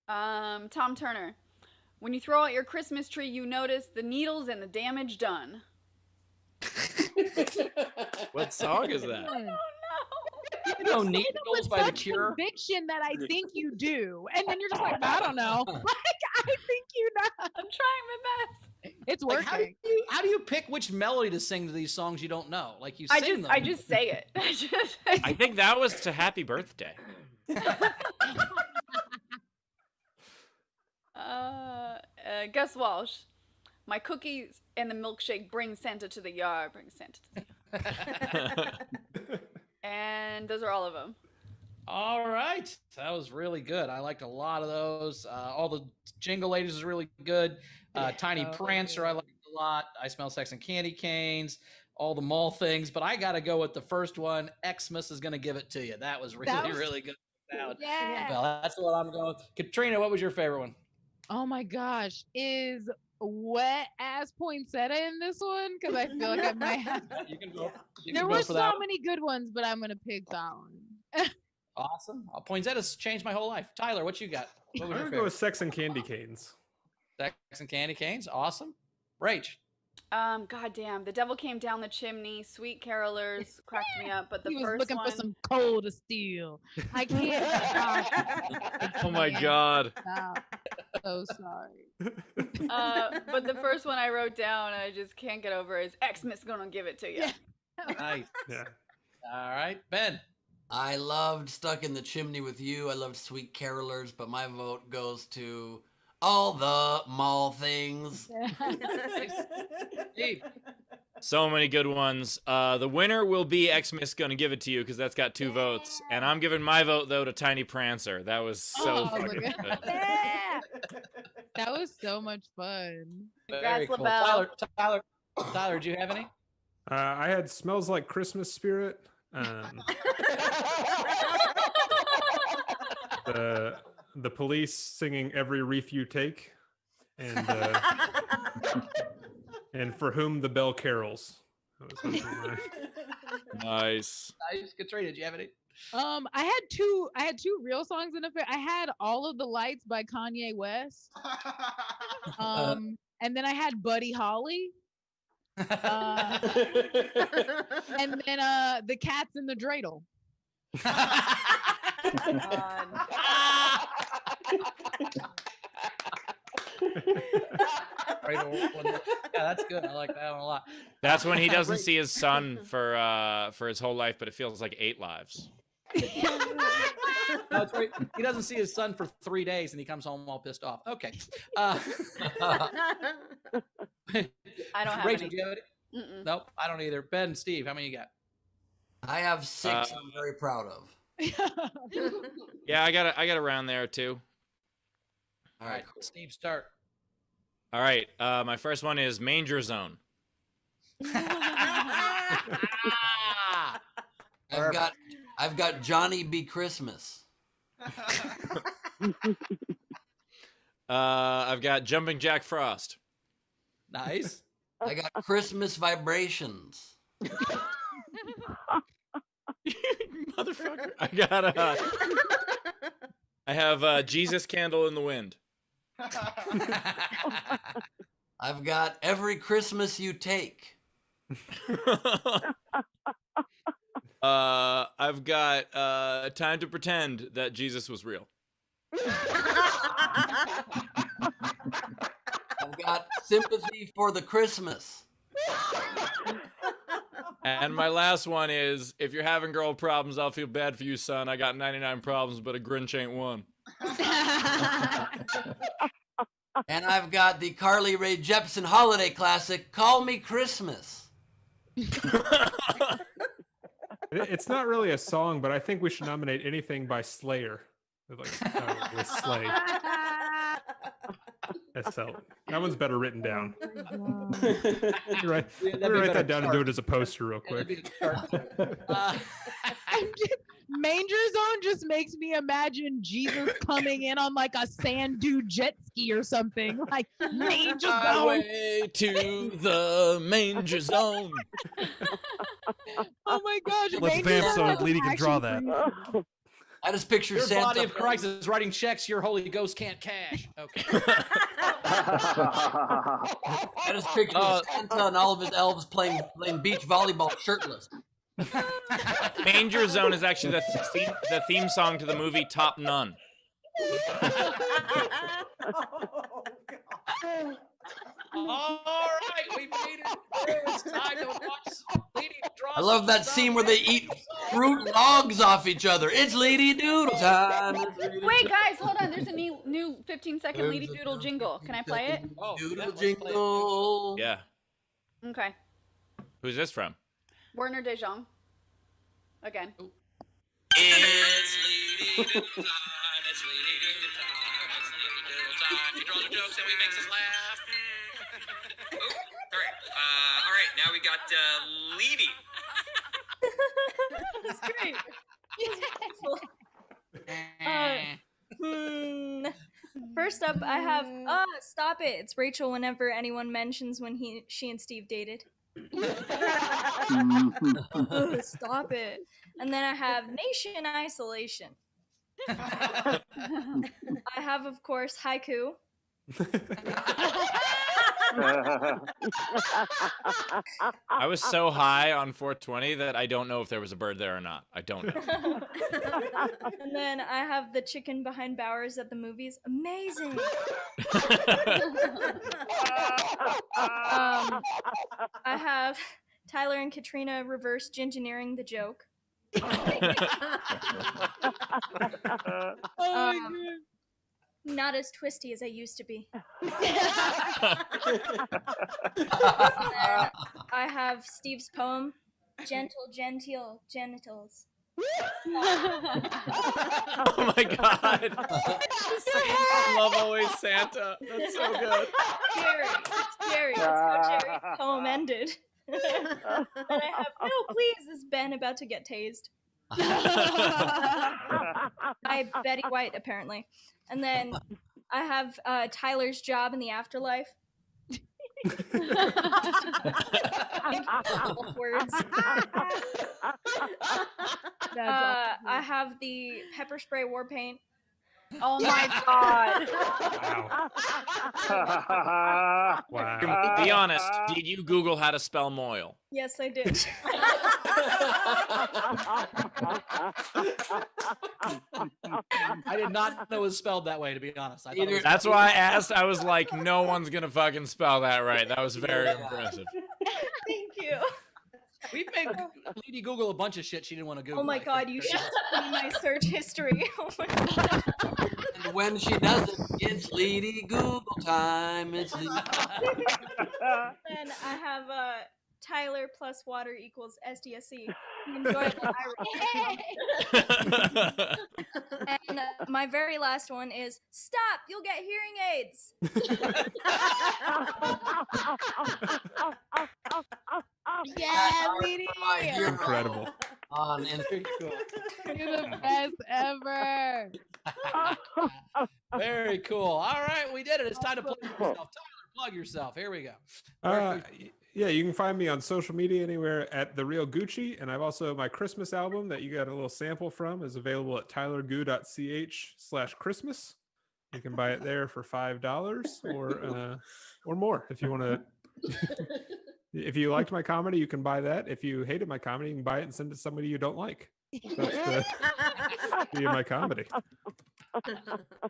[SPEAKER 5] Tom Turner. When you throw out your Christmas tree, you notice the needles and the damage done.
[SPEAKER 2] What song is that?
[SPEAKER 5] I don't know.
[SPEAKER 4] You know, Needles by The Cure.
[SPEAKER 8] Conviction that I think you do, and then you're just like, I don't know. Like, I think you know.
[SPEAKER 5] I'm trying my best.
[SPEAKER 8] It's
[SPEAKER 4] Like,
[SPEAKER 8] working.
[SPEAKER 4] how do you pick which melody to sing to these songs you don't know? Like you sing them.
[SPEAKER 5] I just say it.
[SPEAKER 2] I think that was to Happy Birthday.
[SPEAKER 5] Gus Walsh. My cookies and the milkshake bring Santa to the yard. Bring Santa to the yard. And those are all of them.
[SPEAKER 4] All right. That was really good. I liked a lot of those. All the Jingle Ladies is really good. Tiny Prancer, I liked a lot. I Smell Sex and Candy Canes. All the mall things. But I got to go with the first one. Xmas is going to give it to you. That was really good.
[SPEAKER 8] Yeah.
[SPEAKER 4] Well, that's what I'm going with. Katrina, what was your favorite one?
[SPEAKER 8] Oh my gosh. Is wet ass poinsettia in this one? Because I feel like I might have.
[SPEAKER 4] You can go.
[SPEAKER 8] There were so many good ones, but I'm going to pick that one.
[SPEAKER 4] Awesome. Poinsettia's changed my whole life. Tyler, what you got? What was
[SPEAKER 9] I'm
[SPEAKER 4] your
[SPEAKER 9] gonna go
[SPEAKER 4] favorite?
[SPEAKER 9] with Sex and Candy Canes.
[SPEAKER 4] Sex and Candy Canes. Awesome. Rach.
[SPEAKER 5] Goddamn. The devil came down the chimney. Sweet carolers cracked me up. But the
[SPEAKER 8] He was
[SPEAKER 5] first
[SPEAKER 8] looking
[SPEAKER 5] one.
[SPEAKER 8] for some coal to steal. I can't stop.
[SPEAKER 2] Oh my God.
[SPEAKER 8] Stop. So sorry.
[SPEAKER 5] But the first one I wrote down, and I just can't get over, is Xmas gonna give it to you.
[SPEAKER 4] Nice.
[SPEAKER 9] Yeah.
[SPEAKER 4] All right, Ben.
[SPEAKER 1] I loved Stuck in the Chimney with You. I loved Sweet Carolers, but my vote goes to all the mall things.
[SPEAKER 2] So many good ones. The winner will be Xmas Gonna Give It to You because that's got 2 votes. And I'm giving my vote, though, to Tiny Prancer. That was so fucking good.
[SPEAKER 8] Yeah. That was so much fun.
[SPEAKER 4] Very cool. Tyler, do you have any?
[SPEAKER 9] I had Smells Like Christmas Spirit. The Police singing Every Reef You Take. And And for whom the bell carols. That was mine.
[SPEAKER 2] Nice.
[SPEAKER 4] Nice. Katrina, do you have any?
[SPEAKER 8] I had two real songs in effect. I had All of the Lights by Kanye West. And then I had Buddy Holly. And then The Cats in the Dreidel.
[SPEAKER 4] Yeah, that's good. I like that one a lot.
[SPEAKER 2] That's when he doesn't see his son for his whole life, but it feels like 8 lives.
[SPEAKER 4] No, it's right. He doesn't see his son for 3 days, and he comes home all pissed off. Okay.
[SPEAKER 5] I don't have
[SPEAKER 4] Rachel,
[SPEAKER 5] any.
[SPEAKER 4] do you have any? Nope, I don't either. Ben, Steve, how many you got?
[SPEAKER 1] I have 6 I'm very proud of.
[SPEAKER 2] Yeah, I got around there too.
[SPEAKER 4] All right, Steve, start.
[SPEAKER 2] All right, my first one is Manger Zone.
[SPEAKER 1] I've got Johnny Be Christmas.
[SPEAKER 2] I've got Jumping Jack Frost.
[SPEAKER 4] Nice.
[SPEAKER 1] I got Christmas Vibrations.
[SPEAKER 2] Motherfucker. I have Jesus Candle in the Wind.
[SPEAKER 1] I've got Every Christmas You Take.
[SPEAKER 2] I've got Time to Pretend That Jesus Was Real.
[SPEAKER 1] I've got Sympathy for the Christmas.
[SPEAKER 2] And my last one is, if you're having girl problems, I'll feel bad for you, son. I got 99 problems, but a Grinch ain't one.
[SPEAKER 1] And I've got the Carly Rae Jepsen holiday classic, Call Me Christmas.
[SPEAKER 9] It's not really a song, but I think we should nominate anything by Slayer. With Slay. SL. That one's better written down. Right. Let me write that down and do it as a poster real quick.
[SPEAKER 8] Manger Zone just makes me imagine Jesus coming in on like a sand dune jet ski or something. Like Manger Zone.
[SPEAKER 2] Highway to the Manger Zone.
[SPEAKER 8] Oh my gosh.
[SPEAKER 6] Let's
[SPEAKER 8] Manger
[SPEAKER 6] vamp so
[SPEAKER 8] Zone
[SPEAKER 6] Bleedy can draw that.
[SPEAKER 1] I just picture
[SPEAKER 4] Your
[SPEAKER 1] Santa.
[SPEAKER 4] body of Christ is writing checks your Holy Ghost can't cash. Okay.
[SPEAKER 1] I just picture Santa and all of his elves playing beach volleyball shirtless.
[SPEAKER 2] Manger Zone is actually the theme song to the movie Top Nun.
[SPEAKER 4] All right, we made it. It's time to watch Lady draw.
[SPEAKER 1] I love that scene where they eat fruit logs off each other. It's Lady Doodle time.
[SPEAKER 5] Wait, guys, hold on. There's a new 15-second Lady Doodle jingle. Can I play it?
[SPEAKER 1] Doodle jingle.
[SPEAKER 2] Yeah.
[SPEAKER 5] Okay.
[SPEAKER 2] Who's this from?
[SPEAKER 5] Werner De Jong. Again.
[SPEAKER 2] It's Lady Doodle time. It's Lady Doodle time. It's Lady Doodle time. She draws her jokes and we makes us laugh.
[SPEAKER 12] All right. Now we got Leedy.
[SPEAKER 17] That's great. First up, I have stop it. It's Rachel whenever anyone mentions when she and Steve dated. Stop it. And then I have Nation Isolation. I have, of course, Haiku.
[SPEAKER 2] I was so high on 420 that I don't know if there was a bird there or not. I don't know.
[SPEAKER 17] And then I have the chicken behind Bowers at the movies. Amazing. I have Tyler and Katrina reverse gingineering the joke. Not as twisty as I used to be. I have Steve's poem, Gentle Genteel Genitals.
[SPEAKER 2] Oh my god. I love Always Santa. That's so good.
[SPEAKER 17] Scary. That's how Jerry's poem ended. And I have, no, please, is Ben about to get tased? By Betty White, apparently. And then I have Tyler's job in the afterlife. Words. I have the pepper spray war paint.
[SPEAKER 5] Oh my god.
[SPEAKER 9] Wow.
[SPEAKER 2] Be honest. Did you Google how to spell Moyle?
[SPEAKER 17] Yes, I did.
[SPEAKER 4] I did not know it was spelled that way, to be honest. I thought it was
[SPEAKER 2] That's why I asked. I was like, no one's gonna fucking spell that right. That was very impressive.
[SPEAKER 17] Thank you.
[SPEAKER 4] We've made Lady Google a bunch of shit she didn't want to Google.
[SPEAKER 17] Oh my
[SPEAKER 4] I
[SPEAKER 17] god,
[SPEAKER 4] think.
[SPEAKER 17] you should see my search history. Oh my god.
[SPEAKER 1] And when she does it, it's Lady Google time. It's Lady.
[SPEAKER 17] Then I have Tyler plus water equals SDSC. Enjoy it while I read. And my very last one is stop, you'll get hearing aids.
[SPEAKER 8] Yeah, lady.
[SPEAKER 9] Incredible.
[SPEAKER 1] On Instagram.
[SPEAKER 8] You're the best ever.
[SPEAKER 4] Very cool. All right, we did it. It's time to plug yourself. Tyler, plug yourself. Here we go.
[SPEAKER 9] Yeah, you can find me on social media anywhere at The Real Gucci. And I've also, my Christmas album that you got a little sample from is available at tylergoo.ch/Christmas. You can buy it there for $5 or more if you want to. If you liked my comedy, you can buy that. If you hated my comedy, you can buy it and send it to somebody you don't like. That's the beauty of my comedy.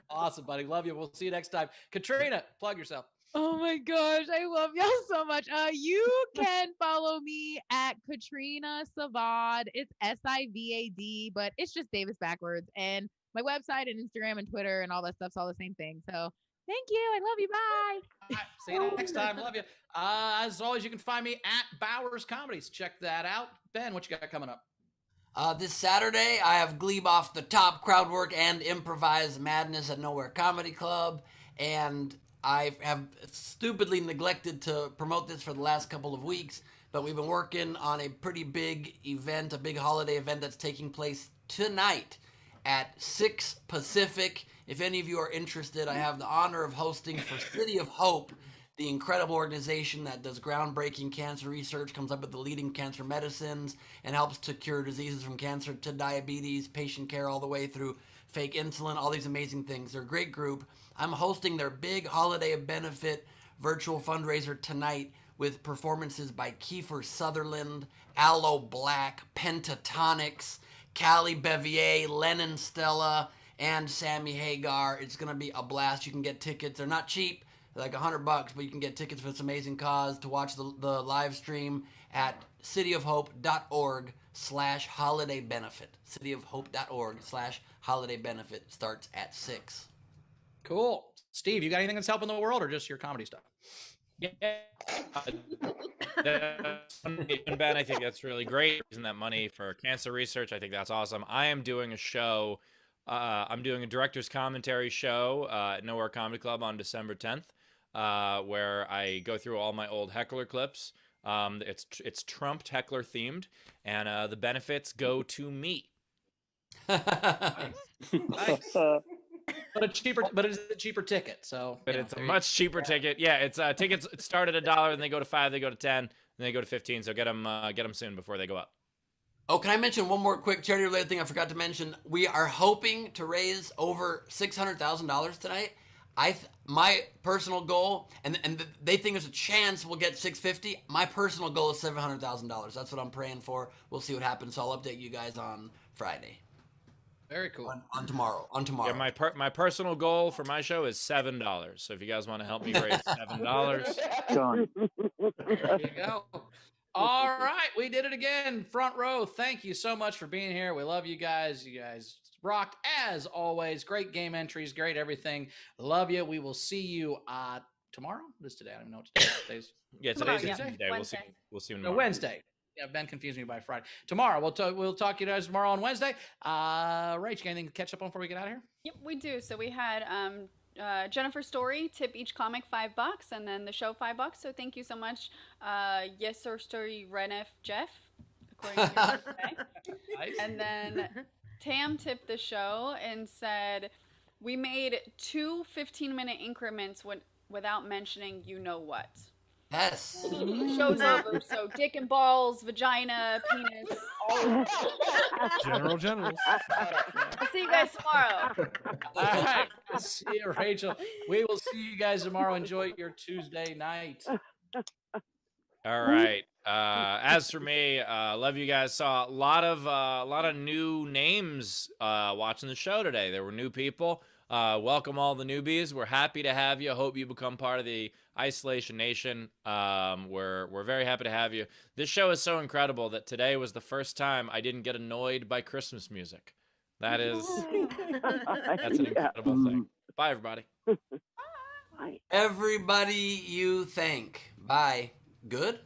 [SPEAKER 4] Awesome, buddy. Love you. We'll see you next time. Katrina, plug yourself.
[SPEAKER 8] Oh my gosh, I love y'all so much. You can follow me at Katrina Savad. It's SIVAD, but it's just Davis backwards. And my website and Instagram and Twitter and all that stuff's all the same thing. So thank you. I love you. Bye.
[SPEAKER 4] All right, see you next time. Love you. As always, you can find me at Bowers Comedies. Check that out. Ben, what you got coming up?
[SPEAKER 1] This Saturday, I have Gleib Off the Top, crowd work, and improvised madness at Nowhere Comedy Club. And I have stupidly neglected to promote this for the last couple of weeks, but we've been working on a pretty big event, a big holiday event that's taking place tonight at 6 Pacific. If any of you are interested, I have the honor of hosting for City of Hope, the incredible organization that does groundbreaking cancer research, comes up with the leading cancer medicines, and helps to cure diseases from cancer to diabetes, patient care, all the way through fake insulin, all these amazing things. They're a great group. I'm hosting their big holiday benefit virtual fundraiser tonight with performances by Kiefer Sutherland, Aloe Black, Pentatonics, Callie Bevier, Lennon Stella, and Sammy Hagar. It's going to be a blast. You can get tickets. They're not cheap. They're like $100, but you can get tickets for this amazing cause to watch the live stream at cityofhope.org/holiday benefit. cityofhope.org/holiday benefit starts at 6.
[SPEAKER 4] Cool. Steve, you got anything that's helping the world or just your comedy stuff?
[SPEAKER 2] Yeah. Ben, I think that's really great. Using that money for cancer research, I think that's awesome. I am doing a show. I'm doing a director's commentary show at Nowhere Comedy Club on December 10th, where I go through all my old heckler clips. It's Trump heckler themed, and the benefits go to me.
[SPEAKER 4] Nice. But it's a cheaper ticket. So,
[SPEAKER 2] but it's a much cheaper ticket. Yeah, it's tickets start at $1, and they go to $5, they go to $10, and they go to $15. So get them soon before they go up.
[SPEAKER 1] Oh, can I mention one more quick charity-related thing I forgot to mention? We are hoping to raise over $600,000 tonight. My personal goal, and they think there's a chance we'll get $650,000. My personal goal is $700,000. That's what I'm praying for. We'll see what happens. So I'll update you guys on Friday.
[SPEAKER 4] Very cool.
[SPEAKER 1] On tomorrow.
[SPEAKER 2] Yeah, my personal goal for my show is $7. So if you guys want to help me raise $7,
[SPEAKER 4] There you go. All right, we did it again. Front row, thank you so much for being here. We love you guys. You guys rock as always. Great game entries, great everything. Love you. We will see you tomorrow. What is today? I don't even know what today is.
[SPEAKER 2] Yeah, today's Tuesday. We'll see you tomorrow.
[SPEAKER 4] Wednesday. Yeah, Ben confused me by Friday. Tomorrow, we'll talk to you guys tomorrow on Wednesday. Rach, you got anything to catch up on before we get out of here?
[SPEAKER 5] Yep, we do. So we had Jennifer's Story tip each comic $5, and then the show $5. So thank you so much, Yes Sir Story Renef Jeff, according to you. Nice. And then Tam tipped the show and said we made 2 15-minute increments without mentioning you know what.
[SPEAKER 1] Yes.
[SPEAKER 5] The show's over. So dick and balls, vagina, penis, all.
[SPEAKER 6] Generals.
[SPEAKER 5] I'll see you guys tomorrow.
[SPEAKER 4] All right. See you, Rachel. We will see you guys tomorrow. Enjoy your Tuesday night.
[SPEAKER 2] All right. As for me, love you guys. Saw a lot of new names watching the show today. There were new people. Welcome all the newbies. We're happy to have you. Hope you become part of the Isolation Nation. We're very happy to have you. This show is so incredible that today was the first time I didn't get annoyed by Christmas music. That's an incredible thing. Bye, everybody.
[SPEAKER 1] Everybody you thank. Bye. Good?